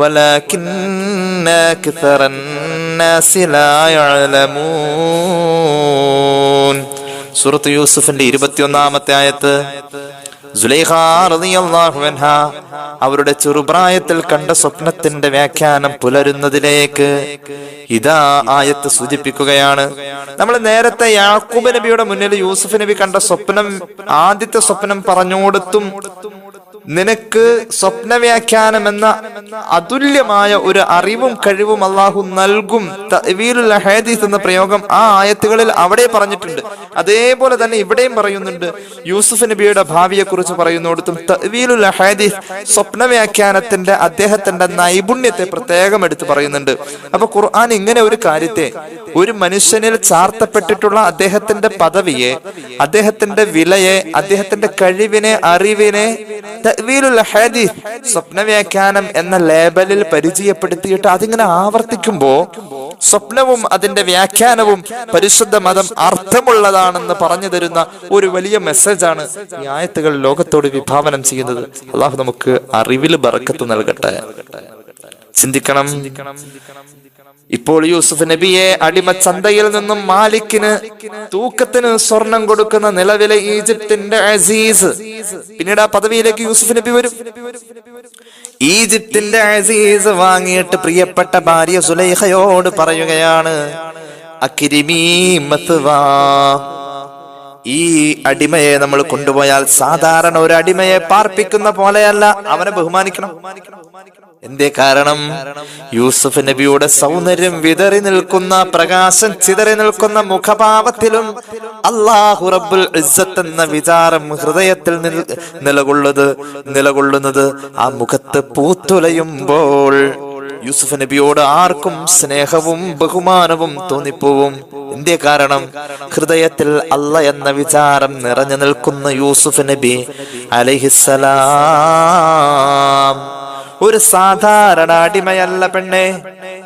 Speaker 1: ولكن أكثر الناس لا يعلمون. സൂറത്ത് യൂസുഫിന്റെ 21-ാമത്തെ ആയത്ത്. സുലൈഖ റളിയല്ലാഹു അൻഹ അവരുടെ ചെറുപ്രായത്തിൽ കണ്ട സ്വപ്നത്തിന്റെ വ്യാഖ്യാനം പുലരുന്നതിലേക്ക് ഇതാ ആയത്ത് സൂചിപ്പിക്കുകയാണ്. നമ്മൾ നേരത്തെ യാക്കൂബ് നബിയുടെ മുന്നിൽ യൂസുഫ് നബി കണ്ട സ്വപ്നം, ആദ്യത്തെ സ്വപ്നം പറഞ്ഞുകൊടുത്തും നിനക്ക് സ്വപ്ന വ്യാഖ്യാനം എന്ന അതുല്യമായ ഒരു അറിവും കഴിവും അള്ളാഹു നൽകും. തഅ്വീലുൽ ഹദീസ് എന്ന പ്രയോഗം ആ ആയത്തുകളിൽ അവിടെ പറഞ്ഞിട്ടുണ്ട്. അതേപോലെ തന്നെ ഇവിടെയും പറയുന്നുണ്ട്. യൂസുഫ് നബിയുടെ ഭാവിയെ കുറിച്ച് പറയുന്നിടത്തും തഅ്വീലുൽ ഹദീസ്, സ്വപ്ന വ്യാഖ്യാനത്തിന്റെ അദ്ദേഹത്തിന്റെ നൈപുണ്യത്തെ പ്രത്യേകം എടുത്ത് പറയുന്നുണ്ട്. അപ്പൊ ഖുർആൻ ഇങ്ങനെ ഒരു കാര്യത്തെ, ഒരു മനുഷ്യനിൽ ചാർത്തപ്പെട്ടിട്ടുള്ള അദ്ദേഹത്തിന്റെ പദവിയെ, അദ്ദേഹത്തിന്റെ വിലയെ, അദ്ദേഹത്തിന്റെ കഴിവിനെ, അറിവിനെ തഅ്വീലുൽ ഹദീസ്, സ്വപ്ന വ്യാഖ്യാനം എന്ന ലേബലിൽ പരിചയപ്പെടുത്തിയിട്ട് അതിങ്ങനെ ആവർത്തിക്കുമ്പോ സ്വപ്നവും അതിന്റെ വ്യാഖ്യാനവും പരിശുദ്ധ മതം അർത്ഥമുള്ളതാണെന്ന് പറഞ്ഞു തരുന്ന ഒരു വലിയ മെസ്സേജാണ് ഈ ആയത്തുകൾ ലോകത്തോട് വിഭാവനം ചെയ്യുന്നത്. അള്ളാഹു നമുക്ക് അറിവിൽ ബറക്കത്ത് നൽകട്ടെ. ചിന്തിക്കണം. ഇപ്പോൾ യൂസുഫ് നബിയെ അടിമ ചന്തയിൽ നിന്നും മാലിക്കിന് തൂക്കത്തിന് സ്വർണം കൊടുക്കുന്ന നിലവിലെ ഈജിപ്തിന്റെ അസീസ്, പിന്നീട് ആ പദവിയിലേക്ക് യൂസുഫ് നബി വരും. ഈജിപ്തിന്റെ അസീസ് വാങ്ങിയിട്ട് പ്രിയപ്പെട്ട ഭാര്യ സുലൈഖയോട് പറയുകയാണ്, അക്രിമീ മത്വാ, ഈ അടിമയെ നമ്മൾ കൊണ്ടുപോയാൽ സാധാരണ ഒരു അടിമയെ പാർപ്പിക്കുന്ന പോലെയല്ല, അവനെ ബഹുമാനിക്കണം. എന്തേ കാരണം? യൂസുഫ് നബിയുടെ സൗന്ദര്യം വിതറി നിൽക്കുന്ന, പ്രകാശം ചിതറി നിൽക്കുന്ന മുഖഭാവത്തിലും അല്ലാഹു റബ്ബുൽ ഇസ്സത്ത് എന്ന വിചാരം ഹൃദയത്തിൽ നിലകൊള്ളുന്നത് ആ മുഖത്ത് പൂത്തുലയുമ്പോൾ യൂസുഫ് നബിയോട് ആർക്കും സ്നേഹവും ബഹുമാനവും തോന്നിപ്പോവും. എന്തേ കാരണം? ഹൃദയത്തിൽ അല്ല എന്ന വിചാരം നിറഞ്ഞു നിൽക്കുന്ന യൂസുഫ് നബി അലൈഹിസ്സലാം ഒരു സാധാരണ അടിമയല്ല പെണ്ണെ.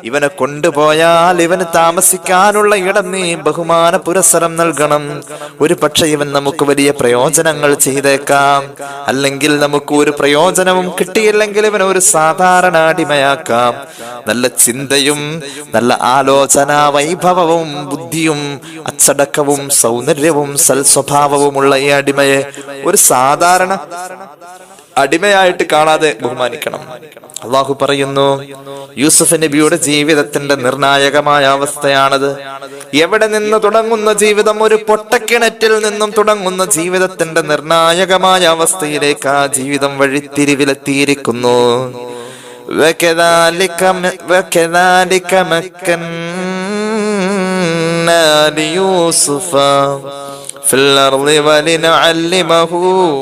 Speaker 1: ഇവനെ കൊണ്ടുപോയാൽ ഇവന് താമസിക്കാനുള്ള ഇടം നീ ബഹുമാന പുരസ്സരം നൽകണം. ഒരു പക്ഷെ ഇവൻ നമുക്ക് വലിയ പ്രയോജനങ്ങൾ ചെയ്തേക്കാം, അല്ലെങ്കിൽ നമുക്ക് ഒരു പ്രയോജനവും കിട്ടിയില്ലെങ്കിൽ ഇവനെ ഒരു സാധാരണ അടിമയാക്കാം. നല്ല ചിന്തയും നല്ല ആലോചന വൈഭവവും ബുദ്ധിയും അച്ചടക്കവും സൗന്ദര്യവും സൽസ്വഭാവവുമുള്ള ഈ അടിമയെ ഒരു സാധാരണ അടിമയായിട്ട് കാണാതെ ബഹുമാനിക്കണം. അള്ളാഹു പറയുന്നു, യൂസുഫ് നബിയുടെ ജീവിതത്തിന്റെ നിർണായകമായ അവസ്ഥയാണത്. എവിടെ നിന്ന് തുടങ്ങുന്ന ജീവിതം? ഒരു പൊട്ടക്കിണറ്റിൽ നിന്നും തുടങ്ങുന്ന ജീവിതത്തിന്റെ നിർണായകമായ അവസ്ഥയിലേക്ക് ആ ജീവിതം വഴിത്തിരിവിലെത്തിയിരിക്കുന്നു. في الأرض ولنعلمه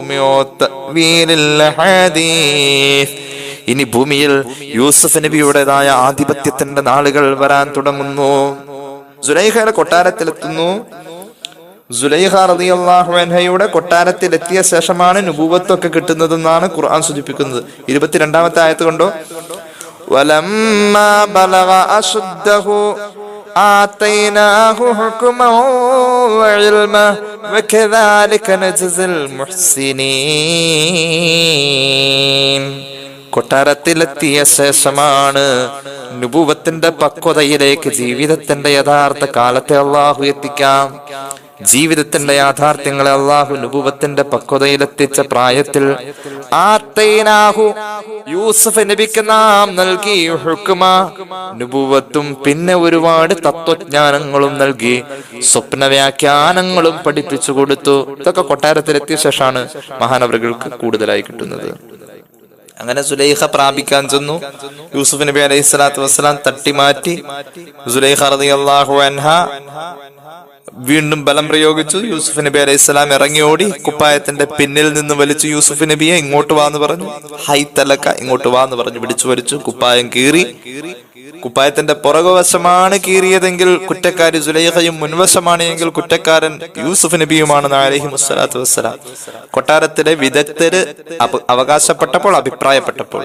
Speaker 1: من تأويل الأحاديث. ഇനി ഭൂമിയിൽ യൂസുഫ് നബിയുടേതായ ആധിപത്യത്തിന്റെ നാളുകൾ വരാൻ തുടങ്ങുന്നു. സുലൈഖയുടെ കൊട്ടാരത്തിലെത്തുന്നു. സുലൈഖ റളിയല്ലാഹു അൻഹയുടെ കൊട്ടാരത്തിലെത്തിയ ശേഷമാണ് നുബുവത്തൊക്കെ കിട്ടുന്നതെന്നാണ് ഖുർആൻ സൂചിപ്പിക്കുന്നത്. 22-ാമത്തെ ആയത്ത് കണ്ടോ, വലമ്മാ ബലഗ അശുദ്ധഹു ആതൈനാഹു ഹുക്മൻ വഇൽമൻ വകദാലിക നജ്സിൽ മുഹ്സിനീൻ. കൊട്ടാരത്തിലെത്തിയ ശേഷമാണ് നുബുവത്തിന്റെ പക്വതയിലേക്ക് ജീവിതത്തിന്റെ യഥാർത്ഥ കാലത്തെ അള്ളാഹു എത്തിക്കാം. ജീവിതത്തിന്റെ യാഥാർത്ഥ്യങ്ങളെ അള്ളാഹു നുബുവത്തിന്റെ പക്വതയിലെത്തിച്ച പ്രായത്തിൽ ആതൈനാഹു യൂസുഫ് നബിക്ക് നാം നൽകി ഹുക്മ, നുബുവത്തും പിന്നെ ഒരുപാട് തത്വജ്ഞാനങ്ങളും നൽകി, സ്വപ്ന വ്യാഖ്യാനങ്ങളും പഠിപ്പിച്ചു കൊടുത്തു. ഇതൊക്കെ കൊട്ടാരത്തിലെത്തിയ ശേഷമാണ് മഹാനവറുകൾക്ക് കൂടുതലായി കിട്ടുന്നത്. അങ്ങനെ സുലൈഖ പ്രാപിക്കാൻ ചെന്നു. യൂസുഫ് നബി അലൈഹി സ്വലാത്തു വസ്സലാം തട്ടിമാറ്റി സുലൈഖ റളിയല്ലാഹു അൻഹ വീണ്ടും ബലം പ്രയോഗിച്ചു. യൂസുഫ് നബി അലൈഹി സ്വലാം ഇറങ്ങി ഓടി. കുപ്പായത്തിന്റെ പിന്നിൽ നിന്ന് വലിച്ചു യൂസുഫ് നബിയെ ഇങ്ങോട്ട് വാന്ന് പറഞ്ഞു. ഹൈ തലക്ക, ഇങ്ങോട്ട് വാന്ന് പറഞ്ഞു പിടിച്ചു വലിച്ചു. കുപ്പായം കീറി. കുപ്പായത്തിന്റെ പുറകുവശമാണ് കീറിയതെങ്കിൽ കുറ്റക്കാരി സുലൈഖയും മുൻവശമാണ് എങ്കിൽ കുറ്റക്കാരൻ യൂസുഫ് നബിയുമാണെന്ന് അലൈഹിമുസ്സലാത്തു വസ്സലാം കൊട്ടാരത്തിലെ വിദഗ്ധര് അവകാശപ്പെട്ടപ്പോൾ, അഭിപ്രായപ്പെട്ടപ്പോൾ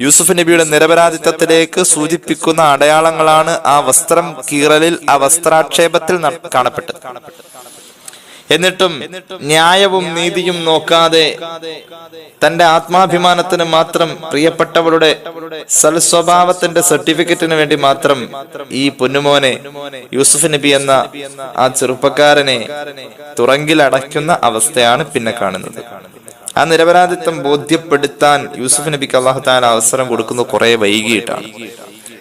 Speaker 1: യൂസുഫ് നബിയുടെ നിരപരാധിത്വത്തിലേക്ക് സൂചിപ്പിക്കുന്ന അടയാളങ്ങളാണ് ആ വസ്ത്രം കീറലിൽ, ആ വസ്ത്രാക്ഷേപത്തിൽ കാണപ്പെട്ടത്. എന്നിട്ടും ന്യായവും നീതിയും നോക്കാതെ തന്റെ ആത്മാഭിമാനത്തിന് മാത്രം, പ്രിയപ്പെട്ടവരുടെ സൽസ്വഭാവത്തിന്റെ സർട്ടിഫിക്കറ്റിന് വേണ്ടി മാത്രം ഈ പൊന്നുമോനെ യൂസുഫ് നബി എന്ന ആ ചെറുപ്പക്കാരനെ തുറങ്കിലടയ്ക്കുന്ന അവസ്ഥയാണ് പിന്നെ കാണുന്നത്. ആ നിരപരാധിത്വം ബോധ്യപ്പെടുത്താൻ യൂസുഫ് നബിക്ക് അല്ലാഹു തആല അവസരം കൊടുക്കുന്നത് കുറെ വൈകിയിട്ടാണ്.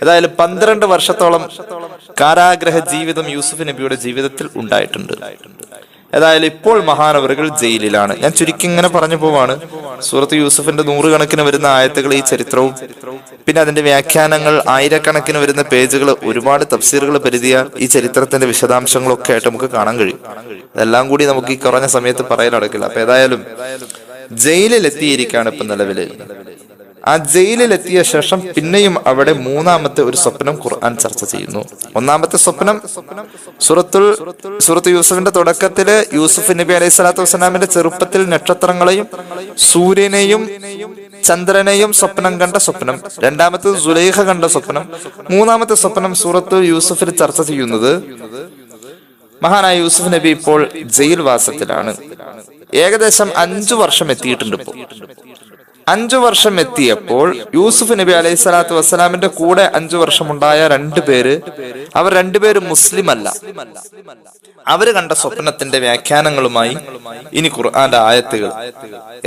Speaker 1: ഏതായാലും 12 വർഷത്തോളം കാരാഗ്രഹ ജീവിതം യൂസുഫ് നബിയുടെ ജീവിതത്തിൽ ഉണ്ടായിട്ടുണ്ട്. ഏതായാലും ഇപ്പോൾ മഹാനവറുകൾ ജയിലിലാണ്. ഞാൻ ചുരുക്കി ഇങ്ങനെ പറഞ്ഞു പോവാണ്. സൂറത്ത് യൂസുഫിന്റെ 100 കണക്കിന് വരുന്ന ആയത്തുകൾ, ഈ ചരിത്രവും പിന്നെ അതിന്റെ വ്യാഖ്യാനങ്ങൾ, ആയിരക്കണക്കിന് വരുന്ന പേജുകൾ, ഒരുപാട് തഫ്സീറുകൾ പരിധിയാൽ ഈ ചരിത്രത്തിന്റെ വിശദാംശങ്ങളൊക്കെ ആയിട്ട് നമുക്ക് കാണാൻ കഴിയും. അതെല്ലാം കൂടി നമുക്ക് ഈ കുറഞ്ഞ സമയത്ത് പറയാൻ നടക്കില്ല. അപ്പൊ ഏതായാലും ജയിലിലെത്തിയിരിക്കുകയാണ് ഇപ്പൊ നിലവില്. ആ ജയിലിലെത്തിയ ശേഷം പിന്നെയും അവിടെ മൂന്നാമത്തെ ഒരു സ്വപ്നം ഖുർആൻ ചർച്ച ചെയ്യുന്നു. ഒന്നാമത്തെ സ്വപ്നം സൂറത്ത് യൂസുഫിന്റെ തുടക്കത്തില് യൂസുഫ് നബി അലൈഹി സ്വലാത്തു വസ്സലാമിന്റെ ചെറുപ്പത്തിൽ നക്ഷത്രങ്ങളെയും സൂര്യനെയും ചന്ദ്രനെയും സ്വപ്നം കണ്ട സ്വപ്നം. രണ്ടാമത്തെ സുലൈഖ കണ്ട സ്വപ്നം. മൂന്നാമത്തെ സ്വപ്നം സൂറത്ത് യൂസുഫിൽ ചർച്ച ചെയ്യുന്നത് മഹാനായ യൂസുഫ് നബി ഇപ്പോൾ ജയിൽവാസത്തിലാണ്. ഏകദേശം 5 വർഷം എത്തിയിട്ടുണ്ട്. ഇപ്പോൾ 5 വർഷം എത്തിയപ്പോൾ യൂസുഫ് നബി അലൈഹി സ്വലാത്തു വസ്സലാമിന്റെ കൂടെ 5 വർഷം ഉണ്ടായ 2 പേര്, അവർ 2 പേരും മുസ്ലിം അല്ല. അവര് കണ്ട സ്വപ്നത്തിന്റെ വ്യാഖ്യാനങ്ങളുമായി ഇനി ഖുർആന്റെ ആയത്തുകൾ,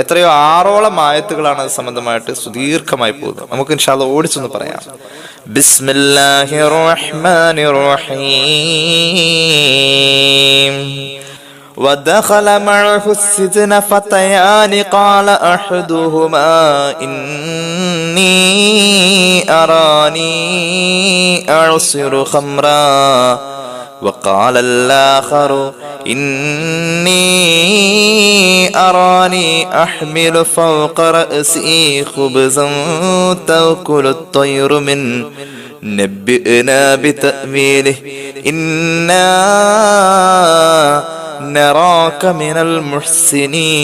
Speaker 1: എത്രയോ 6ഓളം ആയത്തുകളാണ് അത് സംബന്ധമായിട്ട് സുദീർഘമായി പോകുന്നത്. നമുക്ക് ഇൻഷാ അല്ലാഹ് ഓടിച്ചൊന്ന് പറയാം. ബിസ്മില്ലാഹിർ റഹ്മാനിർ റഹീം. ودخل معه السجن فتيان قال أحدهما إني أراني أعصر خمرا وقال الآخر إني أراني أحمل فوق رأسي خبزا تأكل الطير منه نبئنا بتأويله إنا نراك من المحسنين.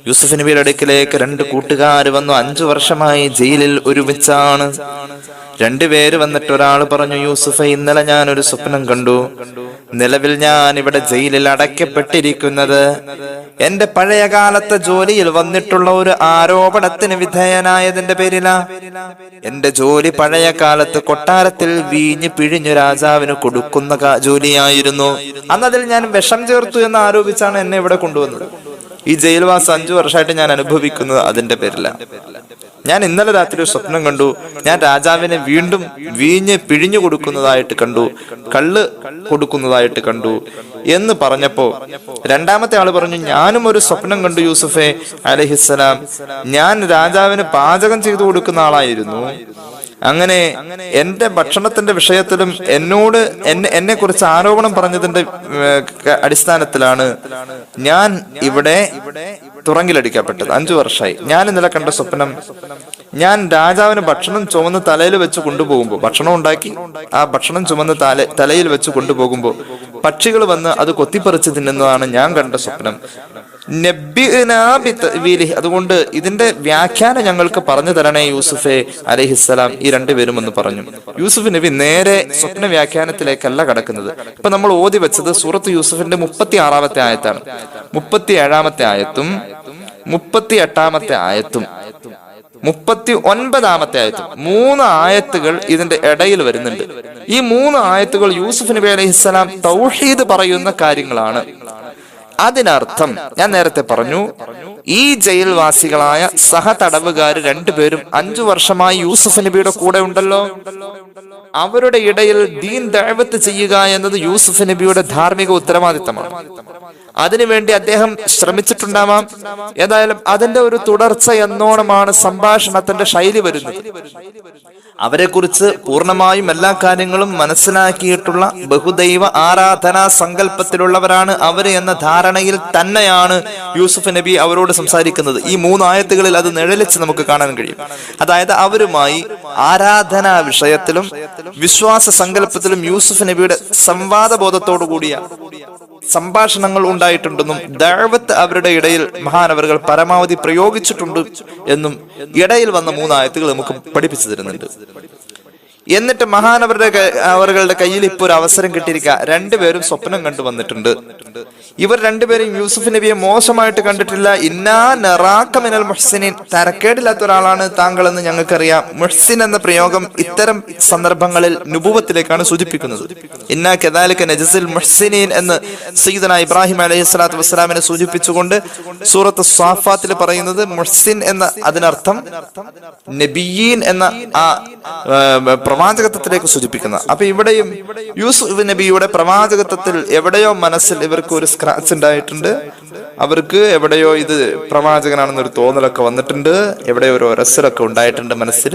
Speaker 1: യൂസുഫ് നബിയുടെ അടുക്കിലേക്ക് 2 കൂട്ടുകാർ വന്നു. 5 വർഷമായി ജയിലിൽ ഒരുമിച്ചാണ്. 2 പേര് വന്നിട്ട് ഒരാൾ പറഞ്ഞു, യൂസുഫെ, ഇന്നലെ ഞാൻ ഒരു സ്വപ്നം കണ്ടു. നിലവിൽ ഞാൻ ഇവിടെ ജയിലിൽ അടയ്ക്കപ്പെട്ടിരിക്കുന്നത് എന്റെ പഴയ കാലത്തെ ജോലിയിൽ വന്നിട്ടുള്ള ഒരു ആരോപണത്തിന് വിധേയനായതിന്റെ പേരിലാ. എന്റെ ജോലി പഴയ കാലത്ത് കൊട്ടാരത്തിൽ വീഞ്ഞ് പിഴിഞ്ഞു രാജാവിന് കൊടുക്കുന്ന ജോലിയായിരുന്നു. അന്നതിൽ ഞാൻ വിഷം ചേർത്തു എന്ന് ആരോപിച്ചാണ് എന്നെ ഇവിടെ കൊണ്ടുവന്നത്. ഈ ജയിൽവാസം 5 വർഷമായിട്ട് ഞാൻ അനുഭവിക്കുന്നത് അതിന്റെ പേരിലാണ്. ഞാൻ ഇന്നലെ രാത്രി ഒരു സ്വപ്നം കണ്ടു. ഞാൻ രാജാവിനെ വീണ്ടും വീഞ്ഞ് പിഴിഞ്ഞു കൊടുക്കുന്നതായിട്ട് കണ്ടു, കള്ള് കൊടുക്കുന്നതായിട്ട് കണ്ടു എന്ന് പറഞ്ഞപ്പോ രണ്ടാമത്തെ ആള് പറഞ്ഞു, ഞാനും ഒരു സ്വപ്നം കണ്ടു യൂസുഫെ അലൈഹിസ്സലാം. ഞാൻ രാജാവിന് പാചകം ചെയ്തു കൊടുക്കുന്ന ആളായിരുന്നു. അങ്ങനെ എന്റെ ഭക്ഷണത്തിന്റെ വിഷയത്തിലും എന്നെ കുറിച്ച് ആരോപണം പറഞ്ഞതിന്റെ അടിസ്ഥാനത്തിലാണ് ഞാൻ ഇവിടെ തുറങ്കിലടിക്കപ്പെട്ടത്. 5 വർഷമായി. ഞാൻ ഇന്നലെ കണ്ട സ്വപ്നം, ഞാൻ രാജാവിന് ഭക്ഷണം ചുമന്ന് തലയിൽ വെച്ച് കൊണ്ടുപോകുമ്പോ, ഭക്ഷണം ഉണ്ടാക്കി ആ ഭക്ഷണം ചുമന്ന് തലയിൽ വെച്ച് കൊണ്ടുപോകുമ്പോ പക്ഷികൾ വന്ന് അത് കൊത്തിപ്പറിച്ച് തിന്നുന്നതാണ് ഞാൻ കണ്ട സ്വപ്നം. അതുകൊണ്ട് ഇതിന്റെ വ്യാഖ്യാനം ഞങ്ങൾക്ക് പറഞ്ഞു തരണേ യൂസുഫെ അലൈഹിസ്സലാം. ഈ 2 പേരും എന്ന് പറഞ്ഞു. യൂസുഫ് നബി നേരെ സ്വപ്ന വ്യാഖ്യാനത്തിലേക്കല്ല കടക്കുന്നത്. ഇപ്പൊ നമ്മൾ ഓതി വെച്ചത് സൂറത്ത് യൂസുഫിന്റെ 36ാമത്തെ ആയത്താണ്. 37ാമത്തെ ആയത്തും 38ാമത്തെ ആയത്തും 39ാമത്തെ ആയത്തും 3 ആയത്തുകൾ ഇതിന്റെ ഇടയിൽ വരുന്നുണ്ട്. ഈ 3 ആയത്തുകൾ യൂസുഫ് നബി അലൈഹിസ്സലാം തൗഹീദ് പറയുന്ന കാര്യങ്ങളാണ്. അതിനർത്ഥം ഞാൻ നേരത്തെ പറഞ്ഞു, ഈ ജയിൽവാസികളായ സഹതടവുകാര് 2 പേരും 5 വർഷമായി യൂസുഫ് നബിയുടെ കൂടെ ഉണ്ടല്ലോ. അവരുടെ ഇടയിൽ ദീൻ ദഅവത്ത് ചെയ്യുക എന്നത് യൂസുഫ് നബിയുടെ ധാർമ്മിക ഉത്തരവാദിത്തമാണ്. അതിനുവേണ്ടി അദ്ദേഹം ശ്രമിച്ചിട്ടുണ്ടാവാം. ഏതായാലും അതിന്റെ ഒരു തുടർച്ച എന്നോണമാണ് സംഭാഷണത്തിന്റെ ശൈലി വരുന്നത്. അവരെ കുറിച്ച് പൂർണ്ണമായും എല്ലാ കാര്യങ്ങളും മനസ്സിലാക്കിയിട്ടുള്ള ബഹുദൈവ ആരാധനാ സങ്കല്പത്തിലുള്ളവരാണ് അവര് എന്ന ധാരണയിൽ തന്നെയാണ് യൂസുഫ് നബി അവരോട് സംസാരിക്കുന്നത്. ഈ 3 ആയത്തുകളിൽ അത് നിഴലിച്ച് നമുക്ക് കാണാൻ കഴിയും. അതായത് അവരുമായി ആരാധനാ വിഷയത്തിലും വിശ്വാസ സങ്കല്പത്തിലും യൂസുഫ് നബിയുടെ സംവാദ ബോധത്തോടു കൂടിയ സംഭാഷണങ്ങൾ ഉണ്ടായിട്ടുണ്ടെന്നും ദഅവത്ത് അവരുടെ ഇടയിൽ മഹാനവറുകൾ പരമാവധി പ്രയോഗിച്ചിട്ടുണ്ട് എന്നും ഇടയിൽ വന്ന 3 ആയത്തുകൾ നമുക്ക് പഠിപ്പിച്ചു തരുന്നുണ്ട്. എന്നിട്ട് അവരുടെ കയ്യിൽ ഇപ്പോൾ ഒരു അവസരം കിട്ടിയിരിക്കുക. 2 പേരും സ്വപ്നം കണ്ടു വന്നിട്ടുണ്ട്. ഇവർ 2 പേരും യൂസുഫ് നബിയെ മോശമായിട്ട് കണ്ടിട്ടില്ല. ഇന്നാ നറാക മിനൽ മുഹ്സിനീൻ, തരക്കേടില്ലാത്ത ഒരാളാണ് താങ്കൾ എന്ന് ഞങ്ങൾക്കറിയാം. മുഹ്സിൻ എന്ന പ്രയോഗം ഇത്തരം സന്ദർഭങ്ങളിൽ നുബുവത്തിലേക്കാണ് സൂചിപ്പിക്കുന്നത്. ഇന്നാ കദാലിക നജ്സിൽ മുഹ്സിനീൻ എന്ന് സയ്യിദുനാ ഇബ്രാഹിം അലൈഹിസ്സലാത്തു വസ്സലാമിനെ സൂചിപ്പിച്ചുകൊണ്ട് സൂറത്ത് സ്വാഫാത്തിൽ പറയുന്നത് മുഹ്സിൻ എന്ന അതിനർത്ഥം നബിയീൻ എന്ന ആ പ്രവാചകത്വത്തിലേക്ക് സൂചിപ്പിക്കുന്ന. അപ്പൊ ഇവിടെയും യൂസുഫ് നബിയുടെ പ്രവാചകത്വത്തിൽ എവിടെയോ മനസ്സിൽ ഇവർക്ക് ഒരു സ്ക്രാച്ച് ഉണ്ടായിട്ടുണ്ട്. അവർക്ക് എവിടെയോ ഇത് പ്രവാചകനാണെന്നൊരു തോന്നലൊക്കെ വന്നിട്ടുണ്ട്. എവിടെയോ ഒരു ഒരസലൊക്കെ ഉണ്ടായിട്ടുണ്ട് മനസ്സിൽ.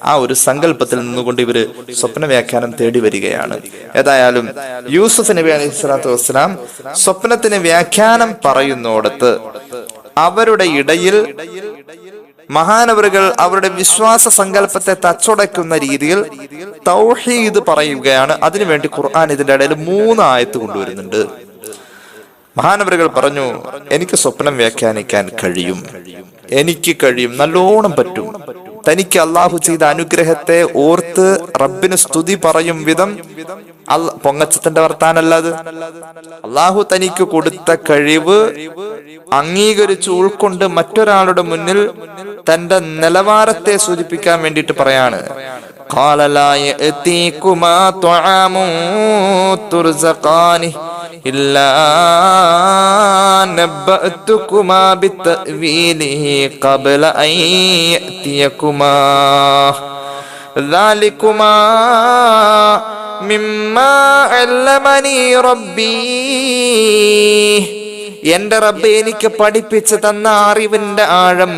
Speaker 1: ആ ഒരു സങ്കല്പത്തിൽ നിന്നുകൊണ്ട് ഇവര് സ്വപ്ന വ്യാഖ്യാനം തേടി വരികയാണ്. ഏതായാലും യൂസുഫ് നബി അലൈഹി സ്വലാത്തു വസ്സലാം സ്വപ്നത്തിന് വ്യാഖ്യാനം പറയുന്നിടത്ത് അവരുടെ ഇടയിൽ മഹാനവറുകൾ അവരുടെ വിശ്വാസ സങ്കല്പത്തെ തച്ചുടയ്ക്കുന്ന രീതിയിൽ തൗഹീദ് പറയുകയാണ്. അതിനുവേണ്ടി ഖുർആൻ ഇതിന്റെ ഇടയിൽ 3 ആയത്ത് കൊണ്ടുവരുന്നുണ്ട്. മഹാനവറുകൾ പറഞ്ഞു, എനിക്ക് സ്വപ്നം വ്യാഖ്യാനിക്കാൻ കഴിയും, എനിക്ക് കഴിയും, നല്ലോണം പറ്റും. തനിക്ക് അള്ളാഹു ചെയ്ത അനുഗ്രഹത്തെ ഓർത്ത് റബ്ബിന് സ്തുതി പറയും വിധം പൊങ്ങച്ചത്തിന്റെ വർത്താനല്ലാത് അള്ളാഹു തനിക്ക് കൊടുത്ത കഴിവ് അംഗീകരിച്ച് ഉൾക്കൊണ്ട് മറ്റൊരാളുടെ മുന്നിൽ തന്റെ നിലവാരത്തെ സൂചിപ്പിക്കാൻ വേണ്ടിയിട്ട് പറയാണ്. എന്റെ റബ്ബ് എനിക്ക് പഠിപ്പിച്ചു തന്ന അറിവിന്റെ ആഴം,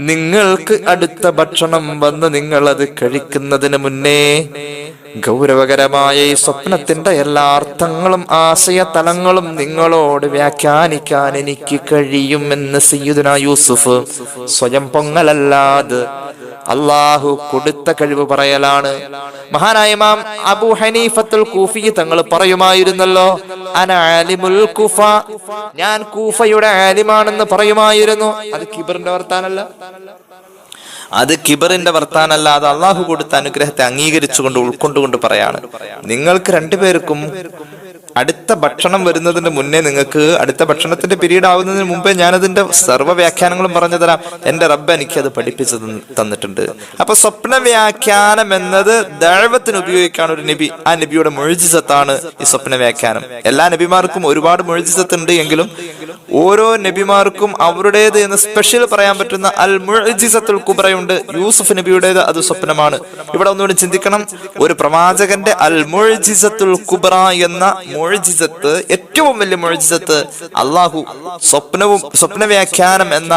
Speaker 1: നിങ്ങൾക്ക് അടുത്ത ഭക്ഷണം വന്ന് നിങ്ങൾ അത് കഴിക്കുന്നതിന് മുന്നേ ഗൗരവകരമായ ഈ സ്വപ്നത്തിന്റെ എല്ലാ അർത്ഥങ്ങളും ആശയതലങ്ങളും നിങ്ങളോട് വ്യാഖ്യാനിക്കാൻ എനിക്ക് കഴിയുമെന്ന് സയ്യിദുനാ യൂസുഫ് സ്വയം പൊങ്ങലല്ലാതെ അള്ളാഹു കൊടുത്ത കഴിവ് പറയലാണ്. മഹാനായ ഇമാം അബൂ ഹനീഫത്തുൽ കൂഫി തങ്ങൾ പറയുമായിരുന്നല്ലോ, അന ആലിമുൽ കൂഫ, ഞാൻ കൂഫയുടെ ആലിമാണെന്ന് പറയുമായിരുന്നു. അത് കിബറിന്റെ വർത്താനല്ല, അത് കിബറിന്റെ വർത്താനല്ല, അത് അള്ളാഹു കൊടുത്ത അനുഗ്രഹത്തെ അംഗീകരിച്ചുകൊണ്ട് ഉൾക്കൊണ്ടുകൊണ്ട് പറയാണ്. നിങ്ങൾക്ക് 2 പേർക്കും അടുത്ത ഭക്ഷണം വരുന്നതിന് മുന്നേ, നിങ്ങൾക്ക് അടുത്ത ഭക്ഷണത്തിന്റെ പീരീഡ് ആവുന്നതിന് മുമ്പേ ഞാനതിന്റെ സർവ്വ വ്യാഖ്യാനങ്ങളും പറഞ്ഞു തരാം. എന്റെ റബ്ബ് എനിക്ക് അത് പഠിപ്പിച്ചു തന്നിട്ടുണ്ട്. അപ്പൊ സ്വപ്ന വ്യാഖ്യാനം എന്നത് ദഅവത്തിന് ഉപയോഗിക്കാൻ ഒരു നബി, ആ നബിയുടെ മുഅ്ജിസത്താണ് ഈ സ്വപ്ന വ്യാഖ്യാനം. എല്ലാ നബിമാർക്കും ഒരുപാട് മുഅ്ജിസത്ത് ഉണ്ട് എങ്കിലും ഓരോ നബിമാർക്കും അവരുടേത് എന്ന് സ്പെഷ്യൽ പറയാൻ പറ്റുന്ന അൽ മുഅ്ജിസത്തുൽ കുബ്രയുണ്ട്. യൂസുഫ് നബിയുടേത് അത് സ്വപ്നമാണ്. ഇവിടെ ഒന്നുകൂടി ചിന്തിക്കണം, ഒരു പ്രവാചകന്റെ അൽ മുഅ്ജിസത്തുൽ കുബ്ര എന്ന മുഅ്ജിസത്ത്, ഏറ്റവും വലിയ മുഅ്ജിസത്ത്, അള്ളാഹു സ്വപ്ന വ്യാഖ്യാനം എന്ന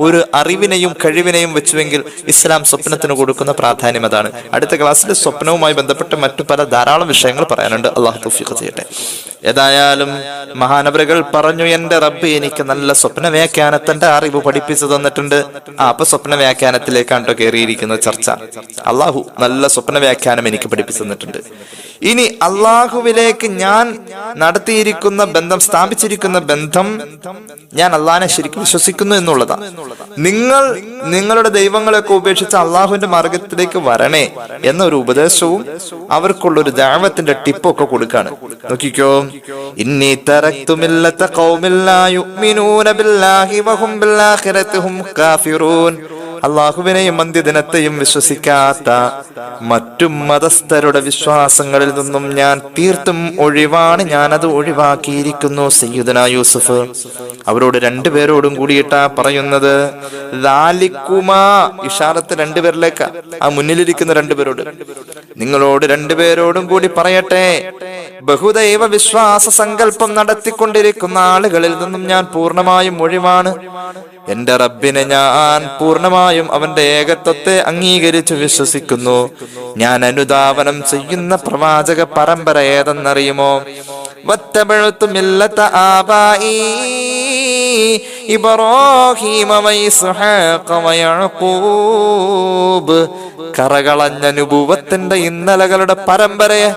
Speaker 1: ഒരു അറിവിനെയും കഴിവിനെയും വെച്ചുവെങ്കിൽ ഇസ്ലാം സ്വപ്നത്തിന് കൊടുക്കുന്ന പ്രാധാന്യം അതാണ്. അടുത്ത ക്ലാസ്സിൽ സ്വപ്നവുമായി ബന്ധപ്പെട്ട് മറ്റു പല ധാരാളം വിഷയങ്ങൾ പറയാനുണ്ട്. അള്ളാഹു തൗഫീഖ് ചെയ്യട്ടെ. ഏതായാലും മഹാനവറുകൾ പറഞ്ഞു, എന്റെ റബ്ബ് എനിക്ക് നല്ല സ്വപ്ന വ്യാഖ്യാനത്തിന്റെ അറിവ് പഠിപ്പിച്ചു തന്നിട്ടുണ്ട്. അപ്പൊ സ്വപ്ന വ്യാഖ്യാനത്തിലേക്കാണ് കയറിയിരിക്കുന്ന ചർച്ച. അള്ളാഹു നല്ല സ്വപ്ന വ്യാഖ്യാനം എനിക്ക് പഠിപ്പിച്ചു തന്നിട്ടുണ്ട്. ഇനി അള്ളാഹുവിലേക്ക് ഞാൻ നടത്തിയിരിക്കുന്ന ബന്ധം, സ്ഥാപിച്ചിരിക്കുന്ന ബന്ധം, ഞാൻ അള്ളാഹിനെ ശരിക്കും വിശ്വസിക്കുന്നു എന്നുള്ളതാ. നിങ്ങൾ നിങ്ങളുടെ ദൈവങ്ങളെയൊക്കെ ഉപേക്ഷിച്ച് അള്ളാഹുവിന്റെ മാർഗത്തിലേക്ക് വരണേ എന്നൊരു ഉപദേശവും അവർക്കുള്ളൊരു ദഅവത്തിന്റെ ടിപ്പൊക്കെ കൊടുക്കാണ്. നോക്കിക്കോ, ഇന്നി തറക്തു മില്ലത ഖൗമിൻ ലാ യുഅ്മിനൂന ബില്ലാഹി വഹും ബിൽ ആഖിറതി ഹും കാഫിറൂൻ. അള്ളാഹുവിനെയും അന്ത്യദിനത്തെയും വിശ്വസിക്കാത്ത മറ്റു മതസ്ഥരുടെ വിശ്വാസങ്ങളിൽ നിന്നും ഞാൻ തീർത്തും ഒഴിവാണ്, ഞാനത് ഒഴിവാക്കിയിരിക്കുന്നു. സയ്യിദുനാ യൂസുഫ് അവരോട് രണ്ടുപേരോടും കൂടിയിട്ടാ പറയുന്നത്. ലാലിക്കുമാ, ഇഷാറത്ത് രണ്ടുപേരിലേക്ക്, ആ മുന്നിലിരിക്കുന്ന രണ്ടുപേരോട്, നിങ്ങളോട് രണ്ടുപേരോടും കൂടി പറയട്ടെ, ബഹുദൈവ വിശ്വാസ സങ്കല്പം നടത്തിക്കൊണ്ടിരിക്കുന്ന ആളുകളിൽ നിന്നും ഞാൻ പൂർണ്ണമായും ഒഴിവാണ്. എന്റെ റബ്ബിനെ ഞാൻ പൂർണ്ണമായും അവന്റെ ഏകത്വത്തെ അംഗീകരിച്ചു വിശ്വസിക്കുന്നു. ഞാൻ അനുധാവനം ചെയ്യുന്ന പ്രവാചക പരമ്പര ഏതെന്നറിയുമോ? വത്തബഅതു മില്ലത ആബാഇ ഇബ്രാഹീമ വഇസ്ഹാഖ വയഅഖൂബ്. കറകളഞ്ഞ നുബുവത്തിന്റെ ഇന്നലകളുടെ പരമ്പരയെ,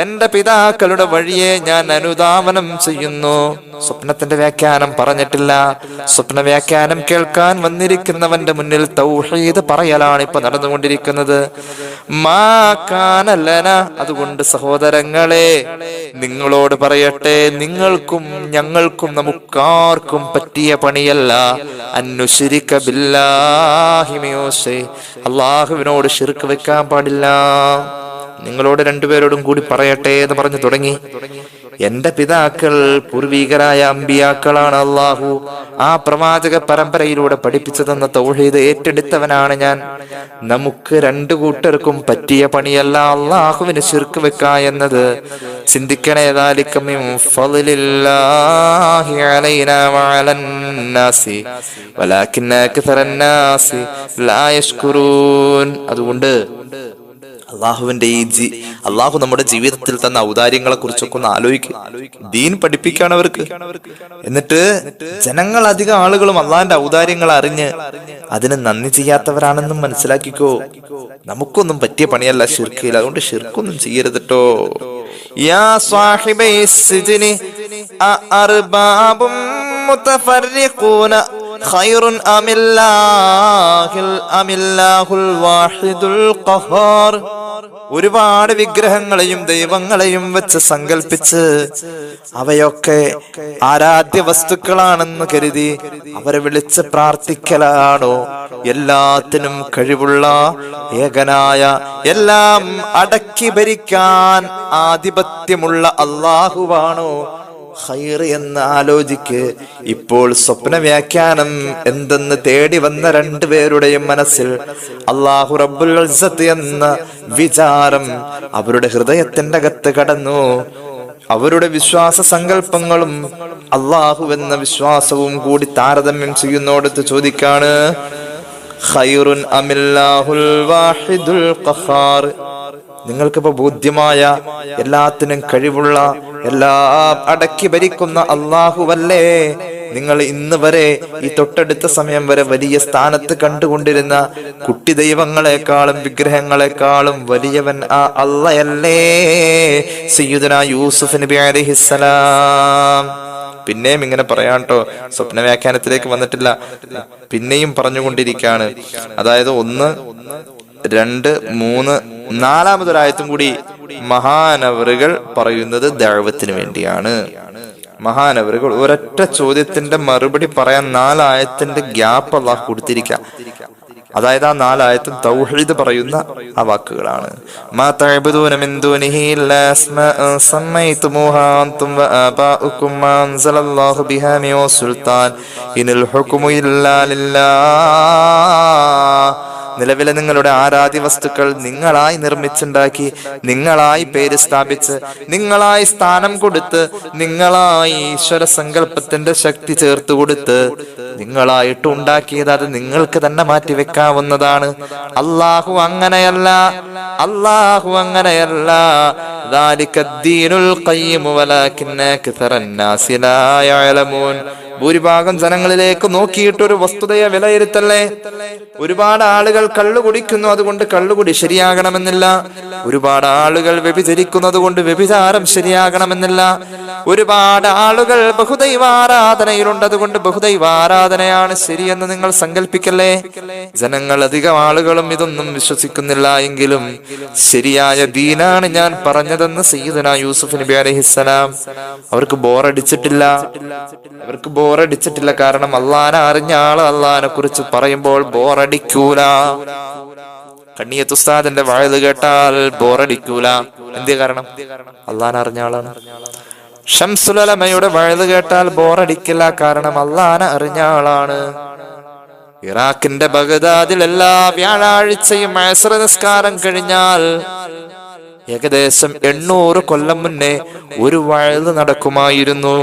Speaker 1: എന്റെ പിതാക്കളുടെ വഴിയെ ഞാൻ അനുധാവനം ചെയ്യുന്നു. സ്വപ്നത്തിന്റെ വ്യാഖ്യാനം പറഞ്ഞിട്ടില്ല. സ്വപ്ന വ്യാഖ്യാനം കേൾക്കാൻ വന്നിരിക്കുന്നവന്റെ മുന്നിൽ തൗഹീദ് പറയലാണ് ഇപ്പൊ നടന്നുകൊണ്ടിരിക്കുന്നത്. മാ കാന ലനാ, അതുകൊണ്ട് സഹോദരങ്ങളെ നിങ്ങളോട് പറയട്ടെ, നിങ്ങൾക്കും ഞങ്ങൾക്കും നമുക്കാർക്കും പറ്റിയ പണിയല്ല അന്നുശ്രിക ബില്ലാഹി മിയൂസി, അള്ളാഹുവിനോട് ശിർക്ക് വെക്കാൻ പാടില്ല. നിങ്ങളോട് രണ്ടുപേരോടും കൂടി പറയട്ടെ എന്ന് പറഞ്ഞു തുടങ്ങി. എന്റെ പിതാക്കൾ പൂർവീകരായ അമ്പിയാക്കളാണ്. അള്ളാഹു ആ പ്രവാചക പരമ്പരയിലൂടെ പഠിപ്പിച്ചു തന്ന തൗഹീദ് ഏറ്റെടുത്തവനാണ് ഞാൻ. നമുക്ക് രണ്ടു കൂട്ടർക്കും പറ്റിയ പണിയല്ല അള്ളാഹുവിന് ശിർക്ക് വെക്ക എന്നത്. ചിന്തിക്കണേ, ദാലിക മിൻ ഫളില്ലാഹി അലൈനാ വഅലന്നാസി വലാകിന്ന അക്സറന്നാസി ലാ യശ്കുറൂൻ. അതുകൊണ്ട് അള്ളാഹുവിന്റെ അള്ളാഹു നമ്മുടെ ജീവിതത്തിൽ തന്ന ഔദാര്യങ്ങളെ കുറിച്ചൊക്കെ ഒന്ന് ആലോചിക്കുക. ദീൻ പഠിപ്പിക്കുകയാണ് അവർക്ക്. എന്നിട്ട് ജനങ്ങൾ, അധികം ആളുകളും അള്ളാഹിന്റെ ഔദാര്യങ്ങൾ അറിഞ്ഞ് അതിന് നന്ദി ചെയ്യാത്തവരാണെന്നും മനസ്സിലാക്കിക്കോ. നമുക്കൊന്നും പറ്റിയ പണിയല്ല ശിർക്ക്. അതുകൊണ്ട് ശിർക്കൊന്നും ചെയ്യരുതട്ടോ. യാ സാഹിബൈ സിജ്നി അർബാബും മുതഫർരിഖൂന ഖൈറുൻ അമില്ലാഹുൽ വാഹിദുൽ ഖഹാർ. ഒരുപാട് വിഗ്രഹങ്ങളെയും ദൈവങ്ങളെയും വെച്ച് സങ്കല്പിച്ച് അവയൊക്കെ ആരാധ്യ വസ്തുക്കളാണെന്ന് കരുതി അവരെ വിളിച്ച് പ്രാർത്ഥിക്കലാണോ എല്ലാത്തിനും കഴിവുള്ള ഏകനായ, എല്ലാം അടക്കി ഭരിക്കാൻ ആധിപത്യമുള്ള അള്ളാഹുവാണോ ഖൈർ എന്ന് ആലോചിക്ക്. ഇപ്പോൾ സ്വപ്ന വ്യാഖ്യാനം എന്തെന്ന് തേടി വന്ന രണ്ടുപേരുടെയും മനസ്സിൽ അല്ലാഹു റബ്ബുൽ ഇസ്സത്ത് എന്ന വിചാരം അവരുടെ ഹൃദയത്തിന്റെ അകത്ത് കടന്നു. അവരുടെ വിശ്വാസ സങ്കല്പങ്ങളും അല്ലാഹു എന്ന വിശ്വാസവും കൂടി താരതമ്യം ചെയ്യുന്നോടത്ത് ചോദിക്കാണ്, ഖൈറുൻ അമില്ലാഹുൽ വാഹിദുൽ ഖഹാർ. നിങ്ങൾക്കിപ്പോ ബോധ്യമായ, എല്ലാത്തിനും കഴിവുള്ള, എല്ലാം അടക്കി ഭരിക്കുന്ന അള്ളാഹുവല്ലേ നിങ്ങൾ ഇന്ന് വരെ, ഈ തൊട്ടടുത്ത സമയം വരെ വലിയ സ്ഥാനത്ത് കണ്ടുകൊണ്ടിരുന്ന കുട്ടി ദൈവങ്ങളെക്കാളും വിഗ്രഹങ്ങളെക്കാളും വലിയവൻ ആ അള്ളയല്ലേ സയ്യിദുനാ യൂസുഫ് നബി അലൈഹിസ്സലാം. പിന്നെയും ഇങ്ങനെ പറയാൻ കേട്ടോ, സ്വപ്ന വ്യാഖ്യാനത്തിലേക്ക് വന്നിട്ടില്ല, പിന്നെയും പറഞ്ഞുകൊണ്ടിരിക്കുകയാണ്. അതായത് 1, 2, 3, 4-ാമതൊരായത്തും കൂടി മഹാനവറുകൾ പറയുന്നത് ദഅവത്തിന് വേണ്ടിയാണ്. മഹാനവറുകൾ ഒരൊറ്റ ചോദ്യത്തിന്റെ മറുപടി പറയാൻ 4 ആയത്തിന്റെ ഗ്യാപ്പ് അല്ലാഹു കൊടുത്തിരിക്കുക. അതായത് ആ 4 ആയത്തും തൗഹീദ് പറയുന്ന ആ വാക്കുകളാണ്. മാ തഅബുദൂന മിൻ ദൂനിഹി ഇല്ലാ അസ്മാഅൻ സമ്മൈതുമൂഹാ അൻതും വആബാഉകും മാ അൻസലല്ലാഹു ബിഹാ മിൻ സുൽത്താൻ ഇനിൽ ഹുക്മു ഇല്ലാ ലില്ലാഹ്. നിലവിലെ നിങ്ങളുടെ ആരാധ്യ വസ്തുക്കൾ നിങ്ങളായി നിർമ്മിച്ചുണ്ടാക്കി, നിങ്ങളായി പേര് സ്ഥാപിച്ച്, നിങ്ങളായി സ്ഥാനം കൊടുത്ത്, നിങ്ങളായി ഈശ്വര സങ്കല്പത്തിന്റെ ശക്തി ചേർത്ത് കൊടുത്ത് നിങ്ങളായിട്ട് ഉണ്ടാക്കിയത് അത് നിങ്ങൾക്ക് തന്നെ മാറ്റിവെക്കാവുന്നതാണ്. അല്ലാഹു അങ്ങനെയല്ല, അല്ലാഹു അങ്ങനെയല്ല. ദാലികദ്ദീനുൽ ഖയ്യിം വലാകിന്ന അക്സറന്നാസി ലാ യഅലമൂൻ. ഭൂരിഭാഗം ജനങ്ങളിലേക്ക് നോക്കിയിട്ടൊരു വസ്തുതയെ വിലയിരുത്തല്ലേ. ഒരുപാട് ആളുകൾ കള്ളു കുടിക്കുന്നു, അതുകൊണ്ട് കള്ളുകുടി ശരിയാകണമെന്നില്ല. ഒരുപാട് ആളുകൾ വ്യഭിചരിക്കുന്നത് കൊണ്ട് വ്യഭിചാരം ശരിയാകണമെന്നില്ല. ഒരുപാട് ആളുകൾ ബഹുദൈവാരാധനയിലുണ്ട്. അതുകൊണ്ട് ബഹുദൈവാരാധനയാണ് ശരിയെന്ന് നിങ്ങൾ സങ്കല്പിക്കല്ലേ. ജനങ്ങൾ അധികം ആളുകളും ഇതൊന്നും വിശ്വസിക്കുന്നില്ല എങ്കിലും ശരിയായ ദീനാണ് ഞാൻ പറഞ്ഞതെന്ന് സയ്യിദുനാ യൂസുഫ് നബി അലൈഹിസ്സലാം. അവർക്ക് ബോറടിച്ചിട്ടില്ല. കാരണം അള്ളാനെ അറിഞ്ഞ ആള് അള്ളാനെ കുറിച്ച് പറയുമ്പോൾ ബോറടിക്കൂല. കണ്ണിയത്ത് ഉസ്താദിന്റെ വഅദ് കേട്ടാൽ ബോറടിക്കൂല. എന്തേ കാരണം? അള്ളാനെ അറിഞ്ഞ ആളാണ്. ശംസുൽ ഉലമയുടെ വഅദ് കേട്ടാൽ ബോറടിക്കില്ല. കാരണം അള്ളാനെ അറിഞ്ഞ ആളാണ്. ഇറാഖിന്റെ ബഗ്ദാദിൽ എല്ലാ വ്യാഴാഴ്ചയും അസ്ർ നിസ്കാരം കഴിഞ്ഞാൽ ഏകദേശം 800 കൊല്ലം മുന്നേ ഒരു വഅദ് നടക്കുമായിരുന്നു.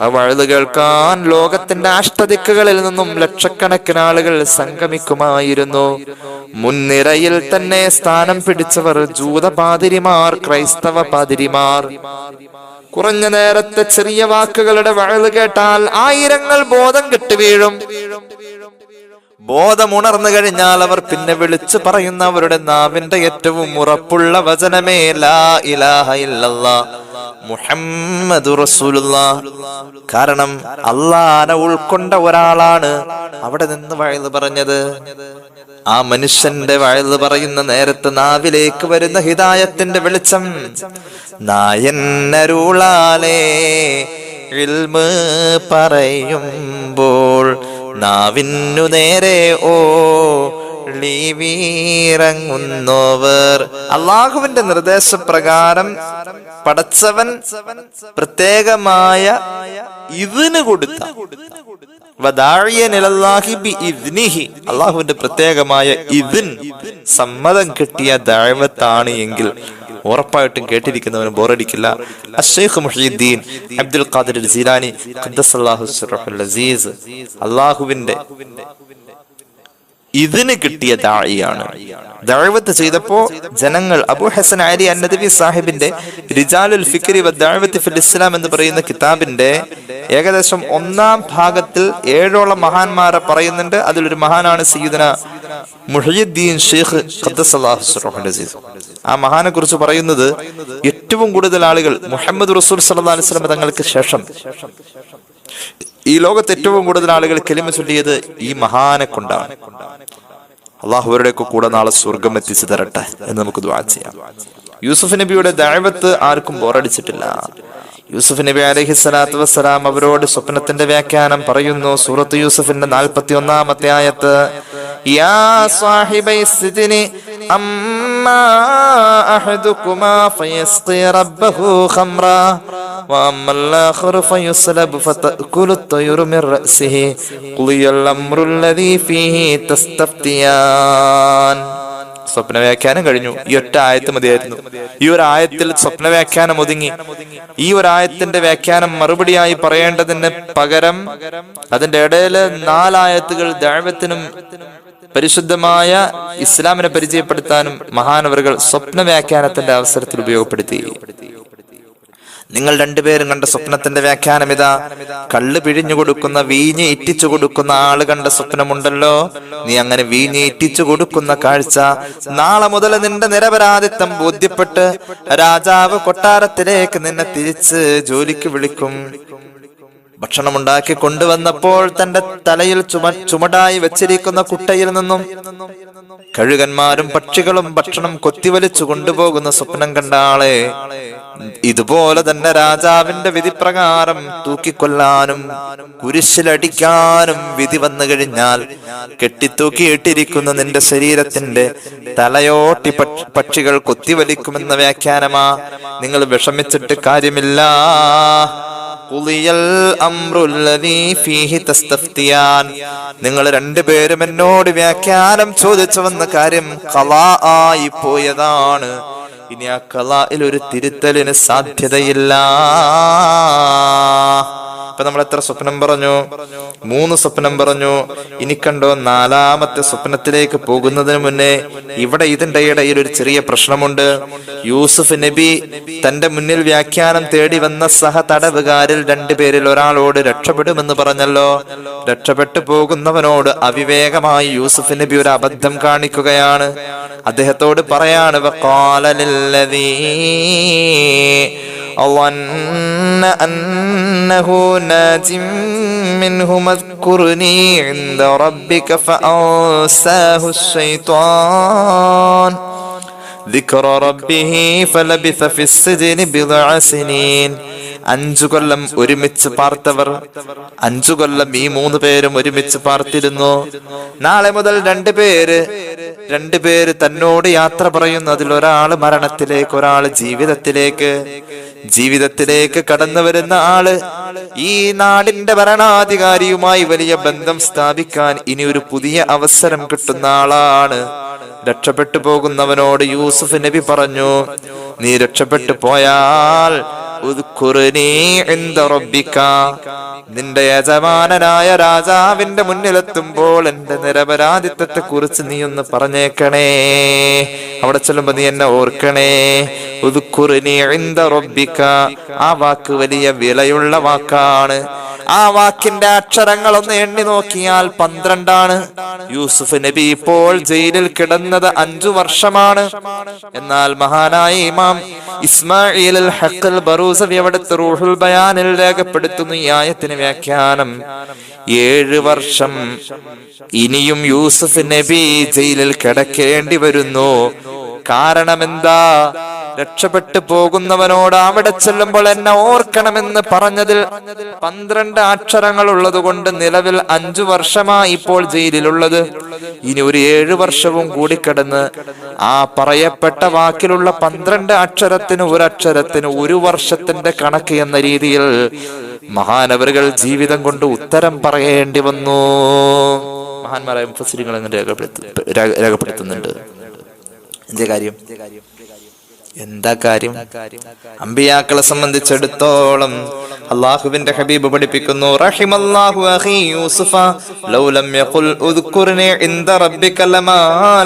Speaker 1: ആ വഅദ് കേൾക്കാൻ ലോകത്തിന്റെ അഷ്ടദിക്കുകളിൽ നിന്നും ലക്ഷക്കണക്കിന് ആളുകൾ സംഗമിക്കുമായിരുന്നു. മുൻനിരയിൽ തന്നെ സ്ഥാനം പിടിച്ചവർ ജൂത പാതിരിമാർ, ക്രൈസ്തവ പാതിരിമാർ. കുറഞ്ഞ നേരത്തെ ചെറിയ വാക്കുകളുടെ വഅദ് കേട്ടാൽ ആയിരങ്ങൾ ബോധം കെട്ട് വീഴും. ബോധമുണർന്നു കഴിഞ്ഞാൽ അവർ പിന്നെ വിളിച്ചു പറയുന്ന അവരുടെ നാവിന്റെ ഏറ്റവും ഉറപ്പുള്ള വചനമേ ലാ ഇലാഹ ഇല്ലല്ലാഹ് മുഹമ്മദുർ റസൂലുള്ളാഹ്. കാരണം അല്ലാഹനെ ഉൾക്കൊണ്ട ഒരാളാണ് അവിടെ നിന്ന് വഅദ് പറഞ്ഞത്. ആ മനുഷ്യന്റെ വഅദ് പറയുന്ന നേരത്ത് നാവിലേക്ക് വരുന്ന ഹിദായത്തിന്റെ വെളിച്ചം നായന്നരുളാലേ ഇൽമ് പറയുമ്പോൾ നാവിന്നു നേരെ വീറങ്ങുന്നവർ. അള്ളാഹുവിന്റെ നിർദ്ദേശപ്രകാരം പടച്ചവൻ പ്രത്യേകമായ ഇതിന് കൊടുത്ത അള്ളാഹുവിന്റെ പ്രത്യേകമായ സമ്മതം കിട്ടിയ ദഅവത്താണ് എങ്കിൽ ഉറപ്പായിട്ടും കേട്ടിരിക്കുന്നവന് ബോറടിക്കില്ല. അശ്ശൈഖ് മുഹ്യിദ്ദീൻ അബ്ദുൽ ഖാദിർ ജീലാനി ഖദ്ദസല്ലാഹു സിർറഹുൽ അസീസ് അള്ളാഹുവിന്റെ ഇതിന് കിട്ടിയ ദാഇയാണ്. ദഅവത്ത് ചെയ്തപ്പോ ജനങ്ങൾ അബൂ ഹസൻ അലി അന്നദവി സാഹിബിന്റെ റിജാലുൽ ഫിക്രി വദ്ദഅവത്തി ഫിൽ ഇസ്ലാം എന്ന് പറയുന്ന കിതാബിന്റെ ഏകദേശം 1-ാം ഭാഗത്തിൽ 7ഓളം മഹാന്മാരെ പറയുന്നുണ്ട്. അതിലൊരു മഹാനാണ് സയ്യിദുന മുഹ്യിദ്ദീൻ ഷെയ്ഖ് ഖദ്ദസല്ലാഹു സിർറഹുൽ അസീസ്. ആ മഹാനെ കുറിച്ച് പറയുന്നത് ഏറ്റവും കൂടുതൽ ആളുകൾ മുഹമ്മദ് റസൂൽ സല്ലല്ലാഹു അലൈഹി വസല്ലം തങ്ങൾക്ക് ശേഷം ഈ ലോകത്ത് ഏറ്റവും കൂടുതൽ ആളുകൾ കലിമ ചൊല്ലിയത് ഈ മഹാനെ കൊണ്ടാണ്. അള്ളാഹു അവരുടെയൊക്കെ കൂടെ നാളെ സ്വർഗം എത്തിച്ചു തരട്ടെ എന്ന് നമുക്ക് ദുആ ചെയ്യാം. യൂസുഫ് നബിയുടെ ദഅവത്ത് ആർക്കും ബോറടിച്ചിട്ടില്ല. യൂസുഫ് നബി അലൈഹിസ്സലാത്തു വസ്സലാം അവരോട് സ്വപ്നത്തിന്റെ വ്യാഖ്യാനം പറയുന്നു. സൂറത്ത് യൂസുഫിന്റെ 41-ാമത്തെ ആയത്ത്, യാ സാഹിബൈ സിജ്നി അമ്മാ അഹദുകുമാ ഫയസ്ഖി റബ്ബഹു ഖംറാ وأما الآخر فيصلب فتأكل الطير من رأسه قضي الأمر الذي فيه تستفتيان. സ്വപ്ന വ്യാഖ്യാനം കഴിഞ്ഞു. ഈ ഒറ്റ ആയത്ത് മതിയായിരുന്നു. ഈ ഒരു ആയത്തിൽ സ്വപ്ന വ്യാഖ്യാനം ഒതുങ്ങി. ഈ ഒരു ആയത്തിന്റെ വ്യാഖ്യാനം മറുപടിയായി പറയേണ്ടതിന് പകരം അതിന്റെ ഇടയിൽ 4 ആയത്തുകൾ ദഅവത്തിനും പരിശുദ്ധമായ ഇസ്ലാമിനെ പരിചയപ്പെടുത്താനും മഹാനവറുകൾ സ്വപ്ന വ്യാഖ്യാനത്തിന്റെ അവസരത്തിൽ ഉപയോഗപ്പെടുത്തി. നിങ്ങൾ രണ്ടുപേരും കണ്ട സ്വപ്നത്തിന്റെ വ്യാഖ്യാനം ഇതാ: കള്ള് പിഴിഞ്ഞു കൊടുക്കുന്ന, വീഞ്ഞ് ഇറ്റിച്ചു കൊടുക്കുന്ന ആള് കണ്ട സ്വപ്നമുണ്ടല്ലോ, നീ അങ്ങനെ വീഞ്ഞ് ഇറ്റിച്ചു കൊടുക്കുന്ന കാഴ്ച നാളെ മുതൽ നിന്റെ നിരപരാധിത്വം ബോധ്യപ്പെട്ട് രാജാവ് കൊട്ടാരത്തിലേക്ക് നിന്നെ തിരിച്ച് ജോലിക്ക് വിളിക്കും. ഭക്ഷണമുണ്ടാക്കി കൊണ്ടുവന്നപ്പോൾ തന്റെ തലയിൽ ചുമടായി വെച്ചിരിക്കുന്ന കുട്ടയിൽ നിന്നും കഴുകന്മാരും പക്ഷികളും ഭക്ഷണം കൊത്തിവലിച്ചു കൊണ്ടുപോകുന്ന സ്വപ്നം കണ്ട ആളെ ഇതുപോലെ തന്നെ രാജാവിന്റെ വിധി പ്രകാരം തൂക്കിക്കൊല്ലാനും കുരിശിലടിക്കാനും വിധി വന്നു കഴിഞ്ഞാൽ കെട്ടിത്തൂക്കിയിട്ടിരിക്കുന്ന നിന്റെ ശരീരത്തിന്റെ തലയോട്ടി പക്ഷികൾ കൊത്തിവലിക്കുമെന്ന വ്യാഖ്യാനമാ. നിങ്ങൾ വിഷമിച്ചിട്ട് കാര്യമില്ല. നിങ്ങൾ രണ്ടുപേരും എന്നോട് വ്യാഖ്യാനം ചോദിച്ചു വന്ന കാര്യം ഖളാ ആയി പോയതാണ്. ഇനി ആ ഖളായിൽ ഒരു തിരുത്തലിന് സാധ്യതയില്ല. ഇപ്പൊ നമ്മൾ എത്ര സ്വപ്നം പറഞ്ഞു? 3 സ്വപ്നം പറഞ്ഞു. ഇനി കണ്ടോ, 4ാമത്തെ സ്വപ്നത്തിലേക്ക് പോകുന്നതിന് മുന്നേ ഇവിടെ ഇതിന്റെ ഇടയിൽ ഒരു ചെറിയ പ്രശ്നമുണ്ട്. യൂസുഫ് നബി തന്റെ മുന്നിൽ വ്യാഖ്യാനം തേടി വന്ന തടവുകാരിൽ 2 പേരിൽ ഒരാളോട് രക്ഷപ്പെടുമെന്ന് പറഞ്ഞല്ലോ. രക്ഷപ്പെട്ടു പോകുന്നവനോട് അവിവേകമായി യൂസുഫ് നബി ഒരു അബദ്ധം കാണിക്കുകയാണ്. അദ്ദേഹത്തോട് പറയാണ്, വഖാല ലില്ലദീ അന്നഹു നാജിം മിൻഹു മദ്കുർനി ഇൻദ റബ്ബിക ഫഅൻസാഹു ശൈത്വാൻ ദിക്റ റബ്ബിഹി ഫലബിസ ഫിസ്സിജ്നി ബിദ്അ സിനീൻ. 5 കൊല്ലം ഒരുമിച്ച് പാർത്തവർ, 5 കൊല്ലം ഈ 3 പേരും ഒരുമിച്ച് പാർത്തിരുന്നു. നാളെ മുതൽ 2 പേര് തന്നോട് യാത്ര പറയുന്നു. അതിലൊരാള് മരണത്തിലേക്ക്, ഒരാള് ജീവിതത്തിലേക്ക് കടന്നു വരുന്ന ആള് ഈ നാടിന്റെ ഭരണാധികാരിയുമായി വലിയ ബന്ധം സ്ഥാപിക്കാൻ ഇനി ഒരു പുതിയ അവസരം കിട്ടുന്ന ആളാണ്. രക്ഷപ്പെട്ടു പോകുന്നവനോട് യൂസുഫ് നബി പറഞ്ഞു, നീ രക്ഷപ്പെട്ടു പോയാൽ നിന്റെ യജമാനനായ രാജാവിന്റെ മുന്നിലെത്തുമ്പോൾ എന്റെ നിരപരാധിത്വത്തെ കുറിച്ച് നീ ഒന്ന് പറഞ്ഞേക്കണേ. അവിടെ ചെല്ലുമ്പോ നീ എന്നെ ഓർക്കണേ. ആ വാക്ക് വലിയ വിലയുള്ള വാക്കാണ്. ആ വാക്കിന്റെ അക്ഷരങ്ങൾ ഒന്ന് എണ്ണി നോക്കിയാൽ 12 യൂസുഫ് നബി ഇപ്പോൾ ജയിലിൽ കിടന്നത് 5 വർഷമാണ്. എന്നാൽ മഹാനായ ഇമാം ഇസ്മായിൽ അൽ ഹഖ് അൽ ബറൂസവി അവിടുത്തെ റൂഹുൽ ബയാനിൽ രേഖപ്പെടുത്തുന്നു ഈ ആയത്തിന് വ്യാഖ്യാനം. 7 വർഷം ഇനിയും യൂസുഫ് നബി ജയിലിൽ കിടക്കേണ്ടി വരുന്നു. കാരണം എന്താ? രക്ഷപ്പെട്ടു പോകുന്നവനോട് അവിടെ ചെല്ലുമ്പോൾ എന്നെ ഓർക്കണമെന്ന് പറഞ്ഞതിൽ 12 അക്ഷരങ്ങൾ ഉള്ളത് കൊണ്ട് നിലവിൽ 5 വർഷമായി ഇപ്പോൾ ജയിലിലുള്ളത്. ഇനി ഒരു 7 വർഷവും കൂടി കിടന്ന് ആ പറയപ്പെട്ട വാക്കിലുള്ള 12 അക്ഷരത്തിന്, ഒരു അക്ഷരത്തിന് 1 വർഷത്തിന്റെ കണക്ക് എന്ന രീതിയിൽ മഹാനവറുകൾ ജീവിതം കൊണ്ട് ഉത്തരം പറയേണ്ടി വന്നു. മഹാന്മാരായ മുഫസ്സിറുകൾ അങ്ങനെ രേഖപ്പെടുത്തുന്നുണ്ട്. എന്താ കാര്യം? അമ്പിയാക്കളെ സംബന്ധിച്ചിടത്തോളം അല്ലാഹുവിന്റെ ഹബീബ് പഠിപ്പിക്കുന്നു, റഹിമല്ലാഹു അഖീ യൂസുഫ ലൗ ലം യഖുൽ ഉദ്കുർനി ഇൻദ റബ്ബിക ലമാ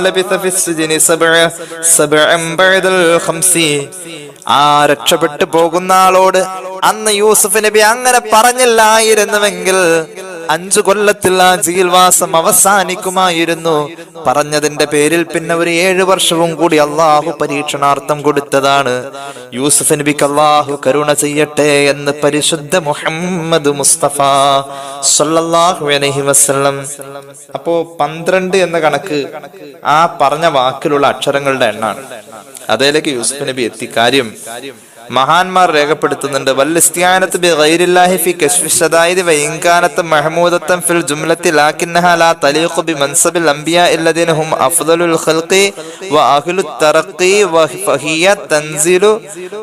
Speaker 1: ലബിസ ഫിസ്സിജ്നി സബ്അൻ ബഅദൽ ഖംസി. ആ രക്ഷപ്പെട്ടു പോകുന്ന ആളോട് അന്ന് യൂസുഫ് നബി അങ്ങനെ പറഞ്ഞില്ലായിരുന്നുവെങ്കിൽ 5 കൊല്ലത്തിൽ ആ ജയിൽവാസം അവസാനിക്കുമായിരുന്നു. പറഞ്ഞതിന്റെ പേരിൽ പിന്നെ ഒരു 7 വർഷവും കൂടി അള്ളാഹു പരീക്ഷണാർത്ഥം കൊടുത്തതാണ്. യൂസുഫ് നബിക്ക് അള്ളാഹു കരുണ ചെയ്യട്ടെ എന്ന് പരിശുദ്ധ മുഹമ്മദ് മുസ്തഫ സല്ലല്ലാഹു അലൈഹി വസല്ലം. അപ്പോ 12 എന്ന കണക്ക് ആ പറഞ്ഞ വാക്കിലുള്ള അക്ഷരങ്ങളുടെ എണ്ണാണ്. അതിലേക്ക് യൂസുഫ് നബി എത്തി. കാര്യം മഹാന്മാർ രേഖപ്പെടുത്തുന്നുണ്ട്, വല്ലിസ്തിയാനത്ത് ബിഗൈരില്ലാഹി ഫി കശ്ഫി ശദായിദ് വഇൻ കാനത്ത് മഹ്മൂദത്തൻ ഫിൽ ജുംലത്തി ലാകിന്നഹാ ലാ തലീഖു ബിമൻസബിൽ അംബിയാ അല്ലദീന ഹും അഫ്ദലുൽ ഖൽഖി വഅഹ്ലുത് തറഖി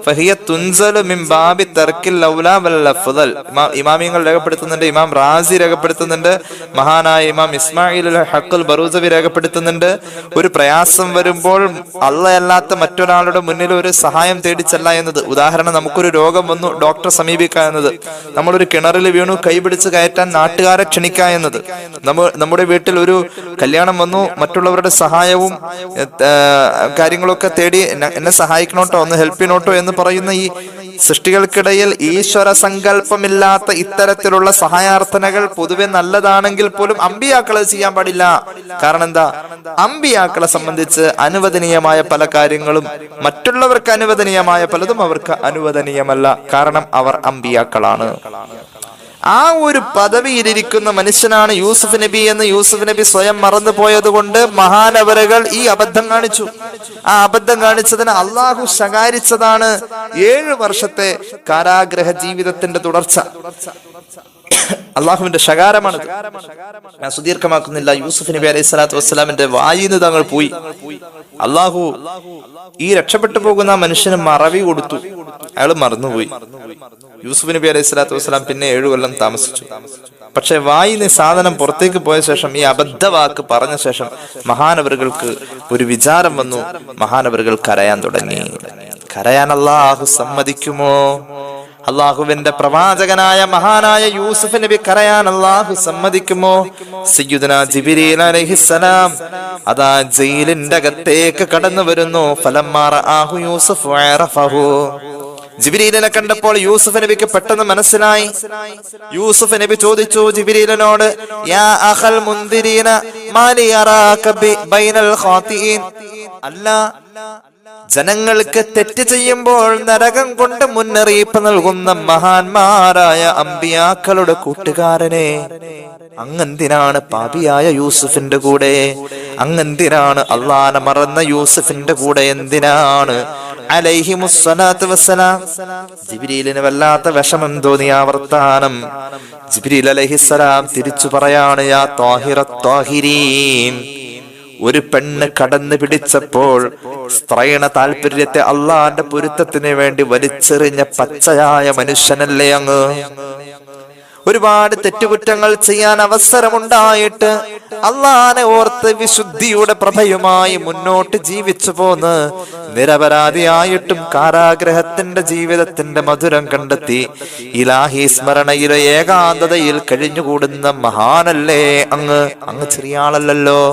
Speaker 1: ഫഹിയ തുൻസലു മിൻ ബാബി തർക്കിൽ ഔലാ വൽ അഫ്ദൽ. ഇമാമിയങ്ങൾ രേഖപ്പെടുത്തുന്നുണ്ട്, ഇമാം റാസി രേഖപ്പെടുത്തുന്നുണ്ട്, മഹാനായ ഇമാം ഇസ്മായിൽ അൽ ഹഖ് അൽ ബറൂസവി രേഖപ്പെടുത്തുന്നുണ്ട്. ഒരു പ്രയാസം വരുമ്പോൾ അല്ലാത്ത മറ്റൊരാളുടെ മുന്നിൽ ഒരു സഹായം തേടിച്ചല്ല എന്നത്. ഉദാഹരണം, നമുക്കൊരു രോഗം വന്നു, ഡോക്ടറെ സമീപിക്കുക എന്നത്. നമ്മളൊരു കിണറിൽ വീണു, കൈപിടിച്ച് കയറ്റാൻ നാട്ടുകാരെ ക്ഷണിക്കുക എന്നത്. നമ്മുടെ വീട്ടിൽ ഒരു കല്യാണം വന്നു, മറ്റുള്ളവരുടെ സഹായവും കാര്യങ്ങളൊക്കെ തേടി എന്നെ സഹായിക്കണോട്ടോ, ഒന്ന് ഹെൽപ്പ് ചെയ്യണോട്ടോ എന്ന് പറയുന്ന ഈ സൃഷ്ടികൾക്കിടയിൽ ഈശ്വര സങ്കല്പമില്ലാത്ത ഇത്തരത്തിലുള്ള സഹായാർത്ഥനകൾ പൊതുവെ നല്ലതാണെങ്കിൽ പോലും അമ്പിയാക്കളെ ചെയ്യാൻ പാടില്ല. കാരണം എന്താ? അമ്പിയാക്കളെ സംബന്ധിച്ച് അനുവദനീയമായ പല കാര്യങ്ങളും മറ്റുള്ളവർക്ക് അനുവദനീയമായ പലതും അവർക്ക് അനുവദനീയമല്ല. കാരണം അവർ അമ്പിയാക്കളാണ്. ആ ഒരു പദവിയിലിരിക്കുന്ന മനുഷ്യനാണ് യൂസുഫ് നബി എന്ന് യൂസുഫ് നബി സ്വയം മറന്നു പോയത് കൊണ്ട് മഹാനവറുകൾ ഈ അബദ്ധം കാണിച്ചു. ആ അബദ്ധം കാണിച്ചതിന് അള്ളാഹു ശകാരിച്ചതാണ് 7 വർഷത്തെ കാരാഗ്രഹ ജീവിതത്തിന്റെ തുടർച്ച. അള്ളാഹുവിന്റെ ശകാരമാണ്. ഞാൻ സുദീർഘമാക്കുന്നില്ല. യൂസുഫ് നബി അലൈഹി സ്വലാത്തു വസ്സലാമിന്റെ വായിന്ന് തങ്ങൾ പോയി. അള്ളാഹു ഈ രക്ഷപ്പെട്ടു പോകുന്ന മനുഷ്യന് മറവി കൊടുത്തു. അയാൾ മറന്നുപോയി. യൂസുഫ് നബി അലൈഹി സ്വലാത്തു വസ്സലാം പിന്നെ 7 കൊല്ലം താമസിച്ചു. പക്ഷെ വായിന്ന് സാധനം പുറത്തേക്ക് പോയ ശേഷം, ഈ അബദ്ധവാക്ക് പറഞ്ഞ ശേഷം മഹാനവറുകൾക്ക് ഒരു വിചാരം വന്നു. മഹാനവറുകൾ കരയാൻ തുടങ്ങി. കരയാൻ അള്ളാഹു സമ്മതിക്കുമോ? അള്ളാഹുവിന്റെ പ്രവാചകനായ മഹാനായ യൂസുഫ് നബി കരയാൻ അള്ളാഹു സമ്മതിക്കുമോ? സയ്യിദുനാ ജിബ്രീൽ അലൈഹിസ്സലാം അതാ ജയിലിന്റെ അകത്തേക്ക് കടന്നു വരുന്നു. ഫലമ്മാ റആഹു യൂസുഫ് വഅറഫഹു. ജിബ്രീലിനെ കണ്ടപ്പോൾ യൂസുഫ് നബിക്ക് പെട്ടെന്ന് മനസ്സിലായി. യൂസുഫ് നബി ചോദിച്ചു ജിബ്രീലിനോട്, യാ അഖൽ മുൻദിരീന മാലി യറാക ബൈനൽ ഖാതിഈൻ. അല്ല, ജനങ്ങൾക്ക് തെറ്റ് ചെയ്യുമ്പോൾ നരകം കൊണ്ട് മുന്നറിയിപ്പ് നൽകുന്ന മഹാന്മാരായ അമ്പിയാക്കളുടെ കൂട്ടുകാരനെ, അങ്ങെന്തിനാണ് പാപിയായ യൂസുഫിന്റെ കൂടെ? അങ്ങെന്തിനാണ് അള്ളാനെ മറന്ന യൂസുഫിന്റെ കൂടെ എന്തിനാണ്? അലൈഹിമുസ്സലാത്തു വസ്സലാം. ജിബ്രീലിന് വല്ലാത്ത വിഷമം തോന്നിയ വർത്താനം ജിബ്രീൽ അലൈഹിസ്സലാം തിരിച്ചു പറയാണ്, യാ ത്വാഹിറത് ത്വാഹിരീൻ. ഒരു പെണ്ണ് കടന്നു പിടിച്ചപ്പോൾ സ്ത്രൈണ താല്പര്യത്തെ അള്ളാന്റെ പൊരുത്തത്തിന് വേണ്ടി വലിച്ചെറിഞ്ഞ പച്ചയായ മനുഷ്യനല്ലേ അങ്ങ്? ഒരുപാട് തെറ്റുകുറ്റങ്ങൾ ചെയ്യാൻ അവസരമുണ്ടായിട്ട് അള്ളാനെ ഓർത്ത് വിശുദ്ധിയുടെ പ്രഭയുമായി മുന്നോട്ട് ജീവിച്ചു പോന്ന് നിരപരാധിയായിട്ടും കാരാഗ്രഹത്തിന്റെ ജീവിതത്തിന്റെ മധുരം കണ്ടെത്തി ഇലാഹി സ്മരണയിലെ ഏകാന്തതയിൽ കഴിഞ്ഞുകൂടുന്ന മഹാനല്ലേ അങ്ങ്? അങ്ങ് ചെറിയ ആളല്ലല്ലോ,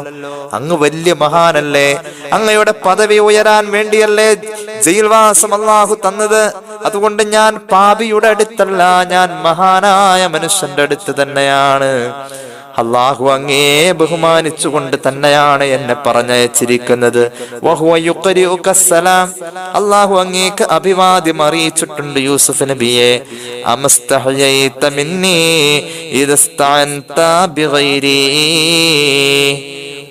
Speaker 1: അങ്ങ് വലിയ മഹാനല്ലേ? അങ്ങയുടെ പദവി ഉയരാൻ വേണ്ടിയല്ലേ ജയിൽവാസം അള്ളാഹു തന്നത്? അതുകൊണ്ട് ഞാൻ പാപിയുടെ അടുത്തല്ല, ഞാൻ മഹാനായ മനുഷ്യന്റെ അടുത്ത് തന്നെയാണ്. അള്ളാഹു അങ്ങേ ബഹുമാനിച്ചുകൊണ്ട് തന്നെയാണ് എന്നെ പറഞ്ഞയച്ചിരിക്കുന്നത്. അള്ളാഹു അങ്ങേക്ക് അഭിവാദ്യം അറിയിച്ചിട്ടുണ്ട് യൂസുഫ് നബിയെ.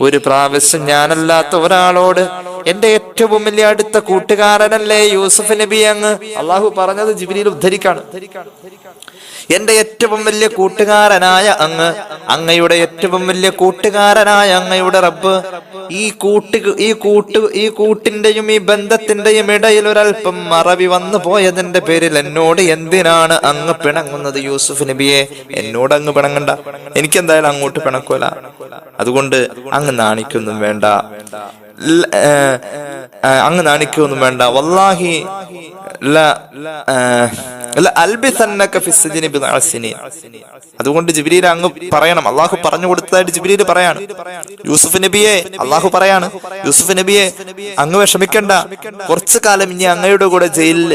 Speaker 1: ഒരു പ്രാവശ്യം ഞാനല്ലാത്ത ഒരാളോട്, എന്റെ ഏറ്റവും വലിയ അടുത്ത കൂട്ടുകാരനല്ലേ യൂസുഫ് നബി അങ്ങ്? അള്ളാഹു പറഞ്ഞത് ജിബ്രീൽ ഉദ്ധരിക്കാണ്. എന്റെ ഏറ്റവും വലിയ കൂട്ടുകാരനായ അങ്ങ്, അങ്ങയുടെ ഏറ്റവും വലിയ കൂട്ടുകാരനായ അങ്ങയുടെ റബ്ബ് ഈ കൂട്ടിന്റെയും ഈ ബന്ധത്തിന്റെയും ഇടയിൽ ഒരൽപ്പം മറവി വന്നു പോയതിന്റെ പേരിൽ എന്നോട് എന്തിനാണ് അങ്ങ് പിണങ്ങുന്നത് യൂസുഫ് നബിയെ? എന്നോട് അങ്ങ് പിണങ്ങണ്ട, എനിക്കെന്തായാലും അങ്ങോട്ട് പിണക്കൂല. അതുകൊണ്ട് അങ്ങ് നാണിക്കൊന്നും വേണ്ട, അങ്ങ് നാണിക്കൊന്നും വേണ്ട. വല്ലാഹി അതുകൊണ്ട് ജിബ്രീൽ അങ്ങ് പറയണം, അള്ളാഹു പറഞ്ഞു കൊടുത്തതായിട്ട് ജിബ്രീൽ പറയാണ്. യൂസുഫ് നബിയെ, അള്ളാഹു പറയാണ്, യൂസുഫ് നബിയെ അങ്ങ് വിഷമിക്കണ്ട, കുറച്ചു കാലം ഇനി അങ്ങയുടെ കൂടെ ജയിലിൽ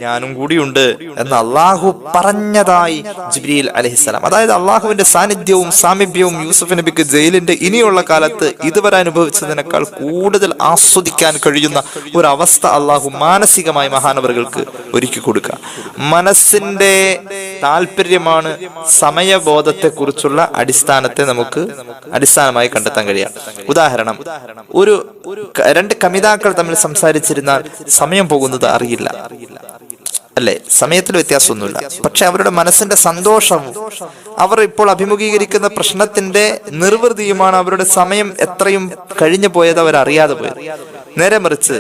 Speaker 1: ഞാനും കൂടിയുണ്ട് എന്ന് അള്ളാഹു പറഞ്ഞതായി ജിബ്രീൽ അലൈഹിസ്സലാം. അതായത് അള്ളാഹുവിന്റെ സാന്നിധ്യവും സാമീപ്യവും യൂസുഫ് നബിക്ക് ജയിലിന്റെ ഇനിയുള്ള കാലത്ത് ഇതുവരെ അനുഭവിച്ചതിനേക്കാൾ കൂടുതൽ ആസ്വദിക്കാൻ കഴിയുന്ന ഒരു അവസ്ഥ അള്ളാഹു മാനസികമായി മഹാനവറുകൾക്ക് ഒരുക്കി കൊടുക്കുക. മനസ്സിന്റെ താല്പര്യമാണ് സമയബോധത്തെ കുറിച്ചുള്ള അടിസ്ഥാനത്തെ നമുക്ക് അടിസ്ഥാനമായി കണ്ടെത്താൻ കഴിയാം. ഉദാഹരണം, രണ്ട് കമിതാക്കൾ തമ്മിൽ സംസാരിച്ചിരുന്നാൽ സമയം പോകുന്നത് അറിയില്ല, അല്ലെ? സമയത്തിൽ വ്യത്യാസമൊന്നുമില്ല. പക്ഷെ അവരുടെ മനസ്സിന്റെ സന്തോഷവും അവർ ഇപ്പോൾ അഭിമുഖീകരിക്കുന്ന പ്രശ്നത്തിന്റെ നിർവൃതിയുമാണ് അവരുടെ സമയം എത്രയും കഴിഞ്ഞു പോയത് അവരറിയാതെ പോയത്. നേരെ മറിച്ച്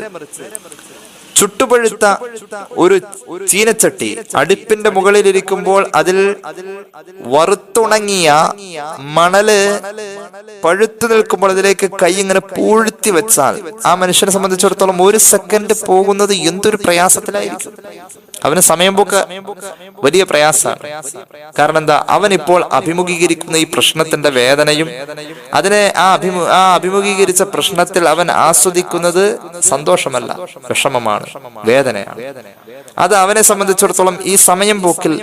Speaker 1: ചുട്ടുപഴുത്ത ഒരു ചീനച്ചട്ടി അടുപ്പിന്റെ മുകളിലിരിക്കുമ്പോൾ അതിൽ വറുത്തുണങ്ങിയ മണല് പഴുത്തു നിൽക്കുമ്പോൾ അതിലേക്ക് കൈ ഇങ്ങനെ പൂഴ്ത്തി വെച്ചാൽ ആ മനുഷ്യനെ സംബന്ധിച്ചിടത്തോളം ഒരു സെക്കൻഡ് പോകുന്നത് എന്തൊരു പ്രയാസത്തിലായിരിക്കും. അവന് സമയം പോക്ക് വലിയ പ്രയാസമാണ്. കാരണം എന്താ? അവൻ ഇപ്പോൾ അഭിമുഖീകരിക്കുന്ന ഈ പ്രശ്നത്തിന്റെ വേദനയും അതിനെ ആ അഭിമുഖീകരിച്ച പ്രശ്നത്തിൽ അവൻ ആസ്വദിക്കുന്നത് സന്തോഷമല്ല, വിഷമമാണ്, വേദനയാണ്. അത് അവനെ സംബന്ധിച്ചിടത്തോളം ഈ സമയം പോക്കിൽ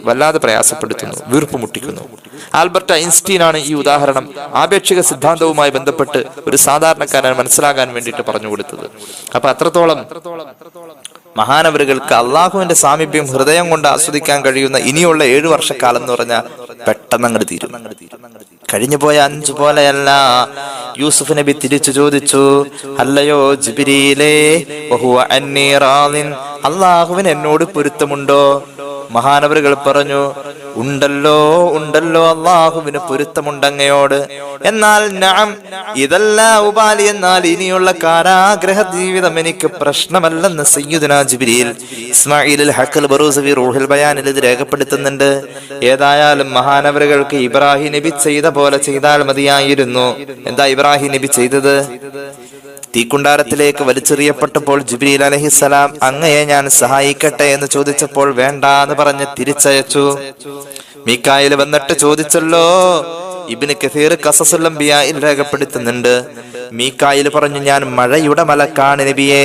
Speaker 1: വല്ലാതെ പ്രയാസപ്പെടുത്തുന്നു, വീർപ്പ് മുട്ടിക്കുന്നു. ആൽബർട്ട് ഐൻസ്റ്റീൻ ആണ് ഈ ഉദാഹരണം ആപേക്ഷിക സിദ്ധാന്തവുമായി ബന്ധപ്പെട്ട് ഒരു സാധാരണക്കാരൻ മനസ്സിലാകാൻ വേണ്ടിയിട്ട് പറഞ്ഞു കൊടുത്തത്. അപ്പൊ അത്രത്തോളം മഹാനവറുകൾക്ക് അള്ളാഹുവിന്റെ സാമീപ്യം ഹൃദയം കൊണ്ട് ആസ്വദിക്കാൻ കഴിയുന്ന ഇനിയുള്ള 7 വർഷക്കാലം എന്ന് പറഞ്ഞാൽ പെട്ടെന്ന് അങ്ങോട്ട് തീരും. കഴിഞ്ഞുപോയ 5 പോലെയല്ല. യൂസുഫ് നബി തിരിച്ചു ചോദിച്ചു, അല്ലയോ ജിബ്രീലേ, അള്ളാഹുവിന് എന്നോട് പൊരുത്തമുണ്ടോ? മഹാനവറുകൾ പറഞ്ഞു, ഉണ്ടല്ലോ ഉണ്ടല്ലോ, അള്ളാഹുവിന് പൊരുത്തമുണ്ടങ്ങയോട്. എന്നാൽ നഅം, ഇതല്ല ഉപാലി, എന്നാൽ ഇനിയുള്ള കാരാഗ്രഹ ജീവിതം എനിക്ക് പ്രശ്നമല്ലെന്ന് സയ്യിദുനാ ജിബ്രീൽ ഇസ്മാഈൽ ഹഖൽ ബറൂസവി റൂഹുൽ ബയാനിൽ ഇത് രേഖപ്പെടുത്തുന്നുണ്ട്. ഏതായാലും മഹാനവറുകൾക്ക് ഇബ്രാഹിം നബി ചെയ്ത പോലെ ചെയ്താൽ മതിയായിരുന്നു. എന്താ ഇബ്രാഹിം നബി ചെയ്തത്? തീക്കുണ്ടാരത്തിലേക്ക് വലിച്ചെറിയപ്പെട്ടപ്പോൾ ജിബ്രീൽ അലൈഹിസ്സലാം അങ്ങയെ ഞാൻ സഹായിക്കട്ടെ എന്ന് ചോദിച്ചപ്പോൾ വേണ്ട എന്ന് പറഞ്ഞ് തിരിച്ചയച്ചു. മീകായിൽ വന്നിട്ട് ചോദിച്ചല്ലോ. ഇബ്നു കസീർ ഖസസുൽ അംബിയായിൽ രേഖപ്പെടുത്തുന്നുണ്ട്, മീകായിൽ പറഞ്ഞു, ഞാൻ മഴയുടെ മലക്കാണ് നബിയെ.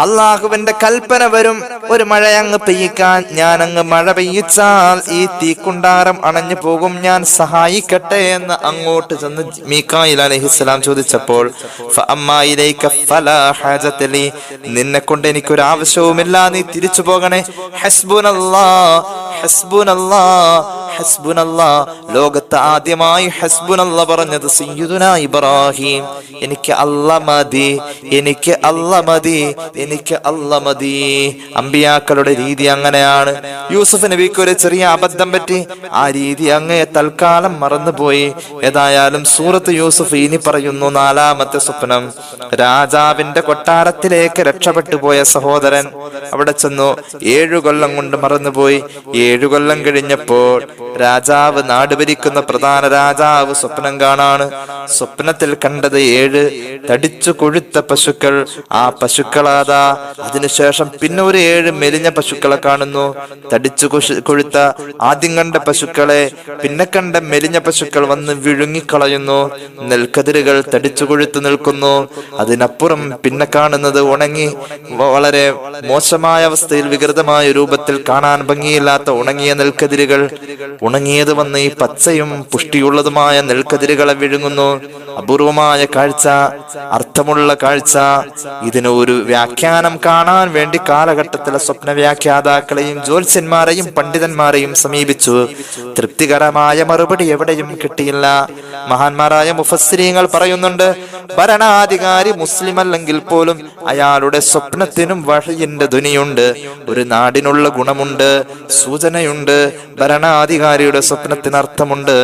Speaker 1: അള്ളാഹുവിന്റെ കൽപ്പന വരും, ഒരു മഴ അങ്ങ് പെയ്യിക്കാൻ. ഞാൻ അങ്ങ് മഴ പെയ്യിച്ചാൽ ഈ തീക്കുണ്ടാരം അണഞ്ഞു പോകും, ഞാൻ സഹായിക്കട്ടെ എന്ന് അങ്ങോട്ട് ചെന്ന് മീകായിൽ അലൈഹിസ്സലാം ചോദിച്ചപ്പോൾ, നിന്നെ കൊണ്ട് എനിക്കൊരു ആവശ്യവുമില്ല, നീ തിരിച്ചു പോകണേ. ഹസ്ബുനല്ലാ ഹസ്ബുനല്ലാ ഹസ്ബുനല്ലാ. ലോകത്ത് ആദ്യമായി ഹസ്ബുനല്ലാ പറഞ്ഞത് സയ്യിദുനാ ഇബ്രാഹിം. എനിക്ക് അല്ലാഹ് മതി, എനിക്ക് അല്ലാഹ് മതി, എനിക്ക് അല്ലാഹ് മതി. അമ്പിയാക്കളുടെ രീതി അങ്ങനെയാണ്. യൂസുഫ് നബിക്ക് ഒരു ചെറിയ അബദ്ധം പറ്റി, ആ രീതി അങ്ങേ തൽക്കാലം മറന്നുപോയി. ഏതായാലും സൂറത്ത് യൂസുഫ് ഇനി പറയുന്നു, 4-ാമത്തെ സ്വപ്നം. രാജാവിന്റെ കൊട്ടാരത്തിലേക്ക് രക്ഷപ്പെട്ടു പോയ സഹോദരൻ അവിടെ ചെന്നു. 7 കൊല്ലം കൊണ്ട് മറന്നുപോയി. 7 കൊല്ലം കഴിഞ്ഞപ്പോൾ രാജാവ്, നാട് ഭരിക്കുന്ന പ്രധാന രാജാവ് സ്വപ്നം കാണാണ്. സ്വപ്നത്തിൽ കണ്ടത് 7 തടിച്ചു കൊഴുത്ത പശുക്കൾ. ആ പശുക്കളാതാ. അതിനുശേഷം പിന്നെ ഒരു 7 മെലിഞ്ഞ പശുക്കളെ കാണുന്നു. തടിച്ചു കൊഴുത്ത ആദ്യം കണ്ട പശുക്കളെ പിന്നെ കണ്ട മെലിഞ്ഞ പശുക്കൾ വന്ന് വിഴുങ്ങിക്കളയുന്നു. നെൽക്കതിരുകൾ തടിച്ചു കൊഴുത്തു നിൽക്കുന്നു. അതിനപ്പുറം പിന്നെ കാണുന്നത് ഉണങ്ങി, വളരെ മോശമായ അവസ്ഥയിൽ, വികൃതമായ രൂപത്തിൽ, കാണാൻ ഭംഗിയില്ലാത്ത ഉണങ്ങിയ നെൽക്കതിരുകൾ. ഉണങ്ങിയത് വന്ന് ഈ പച്ചയും പുഷ്ടിയുള്ളതുമായ നെൽക്കതിരുകളെ വിഴുങ്ങുന്നു. അപൂർവമായ കാഴ്ച, അർത്ഥമുള്ള കാഴ്ച. ഇതിന് ഒരു വ്യാഖ്യാനം കാണാൻ വേണ്ടി കാലഘട്ടത്തിലെ സ്വപ്ന വ്യാഖ്യാതാക്കളെയും ജ്യോത്സ്യന്മാരെയും പണ്ഡിതന്മാരെയും സമീപിച്ചു. തൃപ്തികരമായ മറുപടി എവിടെയും കിട്ടിയില്ല. മഹാന്മാരായ മുഫസ്സിരീങ്ങൾ പറയുന്നുണ്ട്, ഭരണാധികാരി മുസ്ലിം അല്ലെങ്കിൽ പോലും അയാളുടെ സ്വപ്നത്തിനും വഹയിന്റെ ധ്വനിയുണ്ട്. ഒരു നാടിനുള്ള ഗുണമുണ്ട്, സൂചനയുണ്ട്. ഭരണാധികാരിയുടെ സ്വപ്നത്തിന് അർത്ഥമുണ്ട്.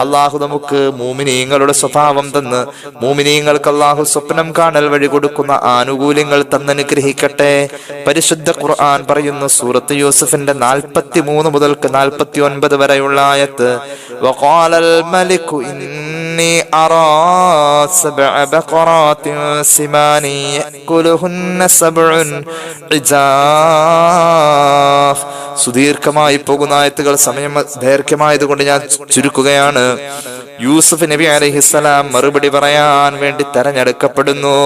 Speaker 1: അള്ളാഹു നമുക്ക് മൂമിനീങ്ങളുടെ സ്വഭാവം തന്ന്, മൂമിനീങ്ങൾക്ക് അള്ളാഹു സ്വപ്നം കാണൽ വഴി കൊടുക്കുന്ന ആനുകൂല്യങ്ങൾ തന്നനുഗ്രഹിക്കട്ടെ. പരിശുദ്ധ ഖുർആൻ പറയുന്നു, സൂറത്ത് യൂസുഫിന്റെ 43 മുതൽക്ക് 49 വരെയുള്ള ആയത്ത്, വഖാലൽ മലികു ഇന്നി അറാ സബ്അ ബഖറാത്തിൻ സിമാനി യഅകുലുഹുന്ന സബ്ഉൻ ഇജാഫ്. സുദീർഘമായി പോകുന്ന ആയത്തുകൾ, സമയം ദൈർഘ്യമായതുകൊണ്ട് ഞാൻ ചുരുക്കുകയാണ്. യൂസുഫ് നബി അലൈഹിസ്സലാം മറുപടി പറയാൻ വേണ്ടി തെരഞ്ഞെടുക്കപ്പെടുന്നു.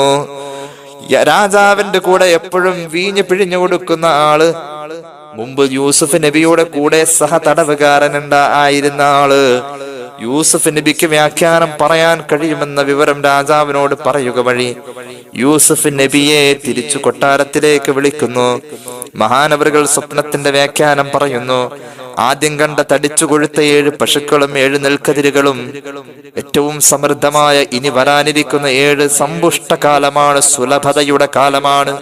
Speaker 1: രാജാവിന്റെ കൂടെ എപ്പോഴും വീഞ്ഞ് പിഴിഞ്ഞു കൊടുക്കുന്ന ആള്, മുമ്പ് യൂസുഫ് നബിയുടെ കൂടെ സഹ തടവുകാരനുണ്ടായിരുന്ന ആള്, യൂസുഫ് നബിക്ക് വ്യാഖ്യാനം പറയാൻ കഴിയുമെന്ന വിവരം രാജാവിനോട് പറയുക വഴി യൂസുഫ് നബിയെ തിരിച്ചു കൊട്ടാരത്തിലേക്ക് വിളിക്കുന്നു. മഹാനവറുകൾ സ്വപ്നത്തിന്റെ വ്യാഖ്യാനം പറയുന്നു. ആദ്യം കണ്ട തടിച്ചു കൊഴുത്ത 7 പശുക്കളും 7 നെൽക്കതിരുകളും ഏറ്റവും സമൃദ്ധമായ ഇനി വരാനിരിക്കുന്ന 7 സമ്പുഷ്ടകാലമാണ്, സുലഭതയുടെ കാലമാണ്.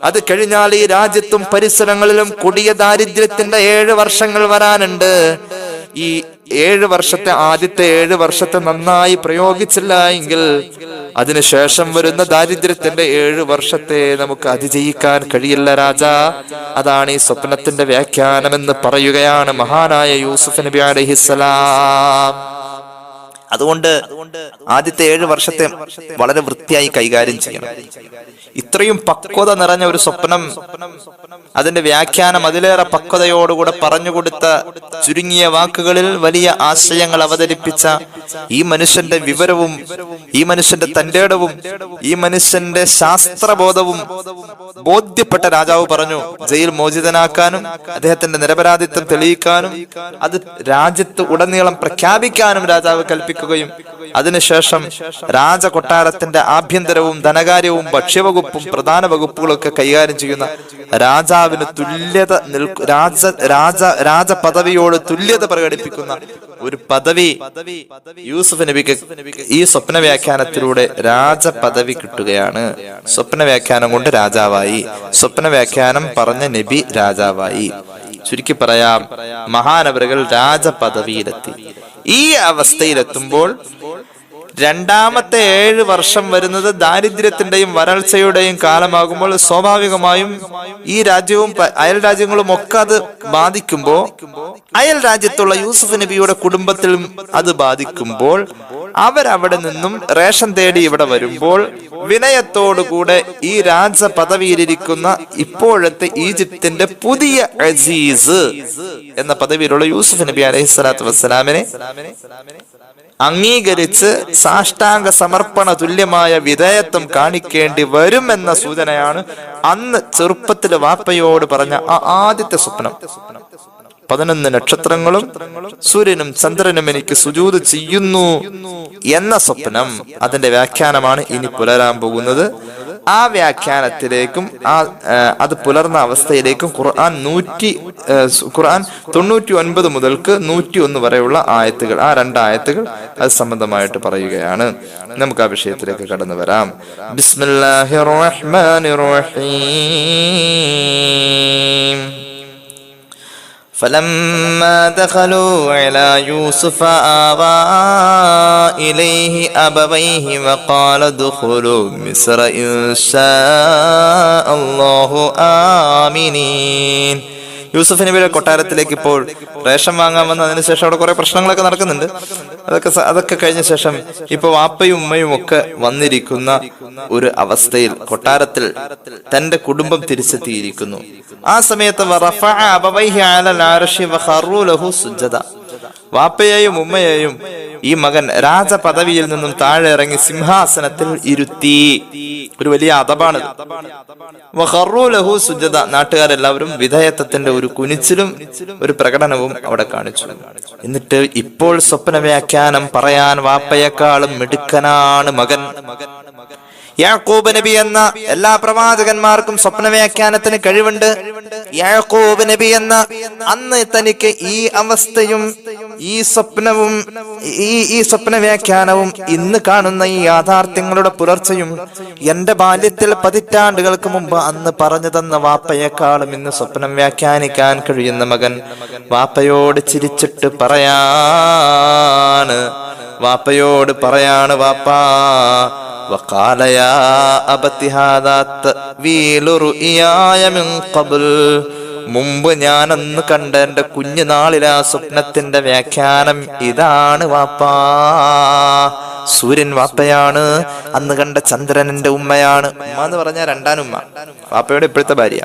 Speaker 1: അത് കഴിഞ്ഞാൽ ഈ രാജ്യത്തും പരിസരങ്ങളിലും കൊടിയ ദാരിദ്ര്യത്തിന്റെ 7 വർഷങ്ങൾ വരാനുണ്ട്. ഈ 7 വർഷത്തെ, ആദ്യത്തെ 7 വർഷത്തെ നന്നായി പ്രയോഗിച്ചില്ല എങ്കിൽ അതിനുശേഷം വരുന്ന ദാരിദ്ര്യത്തിന്റെ 7 വർഷത്തെ നമുക്ക് അതിജയിക്കാൻ കഴിയില്ല രാജാ. അതാണ് ഈ സ്വപ്നത്തിന്റെ വ്യാഖ്യാനമെന്ന് പറയുകയാണ് മഹാനായ യൂസുഫ് നബി അലൈഹിസ്സലാം. അതുകൊണ്ട് ആദ്യത്തെ 7 വർഷത്തെ വളരെ വൃത്തിയായി കൈകാര്യം ചെയ്യണം. ഇത്രയും പക്വത നിറഞ്ഞ ഒരു സ്വപ്നം, അതിന്റെ വ്യാഖ്യാനം അതിലേറെ പക്വതയോടുകൂടെ പറഞ്ഞുകൊടുത്ത, ചുരുങ്ങിയ വാക്കുകളിൽ വലിയ ആശയങ്ങൾ അവതരിപ്പിച്ച ഈ മനുഷ്യന്റെ വിവരവും, ഈ മനുഷ്യന്റെ തന്റേടവും, ഈ മനുഷ്യന്റെ ശാസ്ത്രബോധവും ബോധ്യപ്പെട്ട രാജാവ് പറഞ്ഞു, ജയിൽ മോചിതനാക്കാനും അദ്ദേഹത്തിന്റെ നിരപരാധിത്വം തെളിയിക്കാനും അത് രാജ്യത്ത് ഉടനീളം പ്രഖ്യാപിക്കാനും രാജാവ് കൽപ്പിക്കുകയും അതിനുശേഷം രാജകൊട്ടാരത്തിന്റെ ആഭ്യന്തരവും ധനകാര്യവും ഭക്ഷ്യവകുപ്പും പ്രധാന വകുപ്പുകളൊക്കെ കൈകാര്യം ചെയ്യുന്ന രാജാവിന് തുല്യത രാജപദവിയോട് തുല്യത പ്രകടിപ്പിക്കുന്ന ഒരു പദവി യൂസുഫ് നബിക്ക് ഈ സ്വപ്ന വ്യാഖ്യാനത്തിലൂടെ രാജപദവി കിട്ടുകയാണ്. സ്വപ്ന വ്യാഖ്യാനം കൊണ്ട് രാജാവായി, സ്വപ്ന വ്യാഖ്യാനം പറഞ്ഞ നബി രാജാവായി. ചുരുക്കി പറയാം, മഹാനവറുകൾ രാജപദവിയിലെത്തി. ഈ അവസ്ഥയിലെത്തുമ്പോൾ രണ്ടാമത്തെ 7 വർഷം വരുന്നത് ദാരിദ്ര്യത്തിന്റെയും വരൾച്ചയുടെയും കാലമാകുമ്പോൾ സ്വാഭാവികമായും ഈ രാജ്യവും അയൽ രാജ്യങ്ങളും ഒക്കെ അത് ബാധിക്കുമ്പോൾ, അയൽ രാജ്യത്തുള്ള യൂസുഫ് നബിയുടെ കുടുംബത്തിലും അത് ബാധിക്കുമ്പോൾ, അവരവിടെ നിന്നും റേഷൻ തേടി ഇവിടെ വരുമ്പോൾ വിനയത്തോടുകൂടെ ഈ രാജപദവിയിലിരിക്കുന്ന ഇപ്പോഴത്തെ ഈജിപ്തിന്റെ പുതിയ അസീസ് എന്ന പദവിയിലുള്ള യൂസുഫ് നബി അലൈഹിസ്സലാത്തു വസ്സലാമിനെ അംഗീകരിച്ച് സാഷ്ടാംഗ സമർപ്പണ തുല്യമായ വിധേയത്വം കാണിക്കേണ്ടി വരും എന്ന സൂചനയാണ് അന്ന് ചെറുപ്പത്തിൽ വാപ്പയോട് പറഞ്ഞ ആ ആദ്യത്തെ സ്വപ്നം. 11 നക്ഷത്രങ്ങളും സൂര്യനും ചന്ദ്രനും എനിക്ക് സുജൂദ് ചെയ്യുന്നു എന്ന സ്വപ്നം. അതിന്റെ വ്യാഖ്യാനമാണ് ഇനി പുലരാൻ പോകുന്നത്. ആ വ്യാഖ്യാനത്തിലേക്കും അത് പുലർന്ന അവസ്ഥയിലേക്കും ഖുർആൻ 99 മുതൽക്ക് 101 വരെയുള്ള ആയത്തുകൾ, ആ 2 ആയത്തുകൾ അത് സംബന്ധമായിട്ട് പറയുകയാണ്. നമുക്ക് ആ വിഷയത്തിലേക്ക് കടന്നു വരാം. ബിസ്മില്ലാഹിർ റഹ്മാനിർ റഹീം. فلما دخلوا على يوسف آوى إليه أبويه وقال ادخلوا مصر إن شاء الله آمنين. യൂസുഫ് നബിയുടെ കൊട്ടാരത്തിലേക്ക് ഇപ്പോൾ റേഷൻ വാങ്ങാൻ വന്നതിന് ശേഷം അവിടെ കുറെ പ്രശ്നങ്ങളൊക്കെ നടക്കുന്നുണ്ട്. അതൊക്കെ കഴിഞ്ഞ ശേഷം ഇപ്പൊ വാപ്പയും ഉമ്മയും ഒക്കെ വന്നിരിക്കുന്ന ഒരു അവസ്ഥയിൽ കൊട്ടാരത്തിൽ തന്റെ കുടുംബം തിരിച്ചെത്തിയിരിക്കുന്നു. ആ സമയത്ത് വാപ്പയെയും ഉമ്മയെയും ഈ മകൻ രാജപദവിയിൽ നിന്നും താഴെ ഇറങ്ങി സിംഹാസനത്തിൽ ഇരുത്തി. ഒരു വലിയ അദബാണ്. നാട്ടുകാരെല്ലാവരും വിധേയത്വത്തിന്റെ ഒരു കുനിച്ചിലും ഒരു പ്രകടനവും അവിടെ കാണിച്ചു. എന്നിട്ട് ഇപ്പോൾ സ്വപ്ന വ്യാഖ്യാനം പറയാൻ വാപ്പയെക്കാളും മിടുക്കനാണ് മകൻ. യാക്കൂബ് നബി എന്ന എല്ലാ പ്രവാചകന്മാർക്കും സ്വപ്ന വ്യാഖ്യാനത്തിന് കഴിവുണ്ട്. യാക്കൂബ് നബി എന്ന അന്ന് തനിക്ക് ഈ അവസ്ഥയും ഈ സ്വപ്നവും ഈ സ്വപ്ന വ്യാഖ്യാനവും ഇന്ന് കാണുന്ന ഈ യാഥാർത്ഥ്യങ്ങളുടെ പുലർച്ചയും എന്റെ ബാല്യത്തിൽ പതിറ്റാണ്ടുകൾക്ക് മുമ്പ് അന്ന് പറഞ്ഞു തന്ന വാപ്പയെക്കാളും ഇന്ന് സ്വപ്നം വ്യാഖ്യാനിക്കാൻ കഴിയുന്ന മകൻ വാപ്പയോട് ചിരിച്ചിട്ട് വാപ്പയോട് പറയാണ് വാപ്പാ وقال يا أبت هذا تأويل رؤياي من قبل. മുമ്പ് ഞാൻ അന്ന് കണ്ട എന്റെ കുഞ്ഞുനാളിലെ ആ സ്വപ്നത്തിന്റെ വ്യാഖ്യാനം ഇതാണ് വാപ്പാ. സൂര്യൻ വാപ്പയാണ്, അന്ന് കണ്ട ചന്ദ്രനന്റെ ഉമ്മയാണ്. ഉമ്മ എന്ന് പറഞ്ഞാൽ രണ്ടാനുമ്മ, വാപ്പയുടെ ഇപ്പോഴത്തെ ഭാര്യ.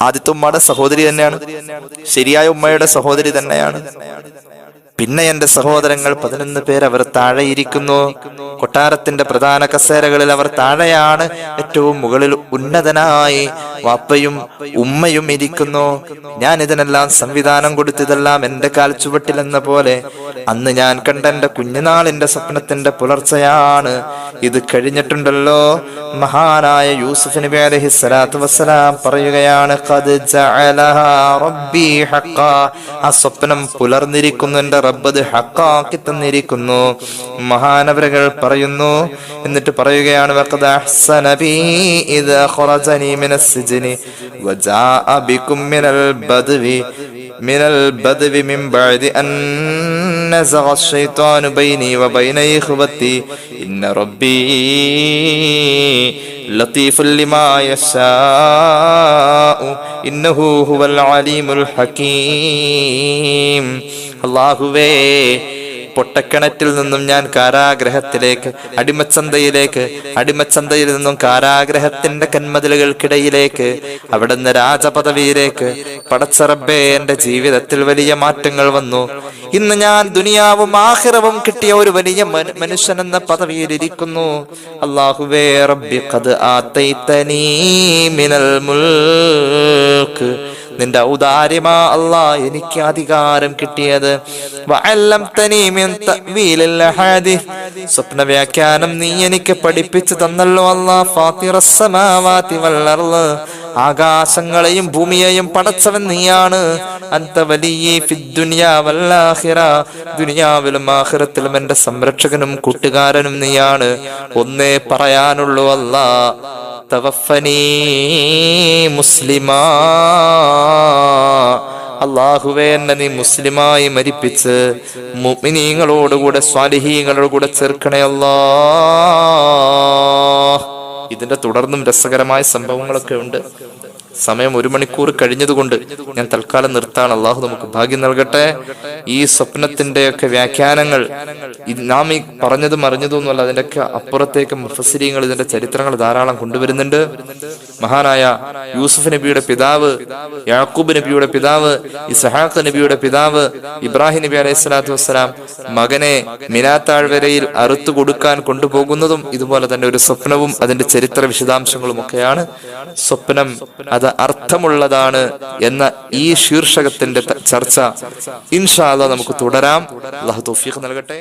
Speaker 1: ആദ്യത്തെ ഉമ്മയുടെ സഹോദരി തന്നെയാണ്, ശരിയായ ഉമ്മയുടെ സഹോദരി തന്നെയാണ്. പിന്നെ എന്റെ സഹോദരങ്ങൾ 11 പേർ അവർ താഴെ ഇരിക്കുന്നു. കൊട്ടാരത്തിന്റെ പ്രധാന കസേരകളിൽ അവർ താഴെയാണ്. ഏറ്റവും മുകളിൽ ഉന്നതനായി വാപ്പയും ഉമ്മയും ഇരിക്കുന്നു. ഞാൻ ഇതിനെല്ലാം സംവിധാനം കൊടുത്തതെല്ലാം എന്റെ കാൽ ചുവട്ടിൽ എന്ന പോലെ അന്ന് ഞാൻ കണ്ട എന്റെ കുഞ്ഞുനാളിന്റെ സ്വപ്നത്തിന്റെ പുലർച്ചയാണ്. ഇത് കഴിഞ്ഞിട്ടുണ്ടല്ലോ. മഹാനായ യൂസുഫ് നബി അലൈഹി സ്വലാത്തു വസ്സലാം പറയുകയാണ്, ഖദ് ജഅലഹാ റബ്ബി ഹഖ്ഖാ. ആ സ്വപ്നം പുലർന്നിരിക്കുന്നു, എന്റെ റബ്ബ് അത് ഹഖാക്കി തന്നിരിക്കുന്നു. മഹാനവരകൾ പറയുന്നു. എന്നിട്ട് പറയുകയാണ്, വഖദ് അഹ്സന ബി ഇദാ ഖറജനി മിനസ് സിജ്നി വജാഅ ബികും മിനൽ ബദ്വി മിൻ ബഅദി അൻ നസഗ അശ്ശൈത്വാനു ബൈനി വബൈന ഇഖ്വതി ഇന്ന റബ്ബി ലതീഫുൽ ലിമാ യശാഉ ഇന്നഹു ഹുവൽ അലീമുൽ ഹകീം. അല്ലാഹുവേ, പൊട്ടക്കിണറ്റിൽ നിന്നും ഞാൻ കാരാഗ്രഹത്തിലേക്ക്, അടിമച്ചന്തയിൽ നിന്നും കാരാഗ്രഹത്തിന്റെ കന്മതിലുകൾക്കിടയിലേക്ക്, അവിടുന്ന് രാജപദവിയിലേക്ക്. പടച്ച റബ്ബേ, എന്റെ ജീവിതത്തിൽ വലിയ മാറ്റങ്ങൾ വന്നു. ഇന്ന് ഞാൻ ദുനിയാവും ആഖിറവും കിട്ടിയ ഒരു വലിയ മനുഷ്യൻ എന്ന പദവിയിൽ ഇരിക്കുന്നു. അല്ലാഹുവേ റബ്ബി ഖദ് ആതൈതനീ മിനൽ മുൽക്ക്. നിന്റെ ഔദാര്യമാ അല്ലാ എനിക്ക് അധികാരം കിട്ടിയത്. സ്വപ്ന വ്യാഖ്യാനം നീ എനിക്ക് പഠിപ്പിച്ചു തന്നല്ലോ അല്ലാ. ഫാത്തിറസ് സമാവാതി വൽ അർള്. ആകാശങ്ങളെയും ഭൂമിയെയും പടച്ചവൻ നീയാണ്. അൻത വലിയ്യി ഫിദ് ദുനിയാ വൽ ആഖിറ. ദുനിയാവിലും ആഖിറത്തിലും എന്റെ സംരക്ഷകനും കൂട്ടുകാരനും നീയാണ്. ഒന്നേ പറയാനുള്ളൂ അല്ലാ, തവഫനി മുസ്ലിമാ. അല്ലാഹുവേ, എന്നെ നീ മുസ്ലിമായി മരിപ്പിച്ച് മുഅ്മിനീങ്ങളോടുകൂടെ സ്വാലിഹീങ്ങളോടുകൂടെ ചേർക്കണേ അല്ലാ. ഇതിന്റെ തുടർന്നും രസകരമായ സംഭവങ്ങളൊക്കെ ഉണ്ട്. സമയം 1 മണിക്കൂർ കഴിഞ്ഞതുകൊണ്ട് ഞാൻ തൽക്കാലം നിർത്താണ്. അള്ളാഹു നമുക്ക് ഭാഗ്യം നൽകട്ടെ. ഈ സ്വപ്നത്തിന്റെയൊക്കെ വ്യാഖ്യാനങ്ങൾ നാം ഈ പറഞ്ഞതും അറിഞ്ഞതും ഒന്നുമല്ല, അതിന്റെയൊക്കെ അപ്പുറത്തേക്ക് മുഫസ്സിരീങ്ങൾ ഇതിന്റെ ചരിത്രങ്ങൾ ധാരാളം കൊണ്ടുവരുന്നുണ്ട്. മഹാനായ യൂസുഫ് നബിയുടെ പിതാവ്, യാക്കൂബ് നബിയുടെ പിതാവ്, ഇസ്ഹാഖ് നബിയുടെ പിതാവ് ഇബ്രാഹിം നബി അലൈഹി സ്വലാത്തു വസ്സലാം മകനെ മിനാത്താഴ്വരയിൽ അറുത്തു കൊടുക്കാൻ കൊണ്ടുപോകുന്നതും ഇതുപോലെ തന്നെ ഒരു സ്വപ്നവും അതിന്റെ ചരിത്ര വിശദാംശങ്ങളും ഒക്കെയാണ്. സ്വപ്നം അത് അർത്ഥമുള്ളതാണ് എന്ന ഈ ശീർഷകത്തിന്റെ ചർച്ച ഇൻഷാ അല്ലാഹ് നമുക്ക് തുടരാം. അല്ലാഹു തൗഫീഖ് നൽകട്ടെ.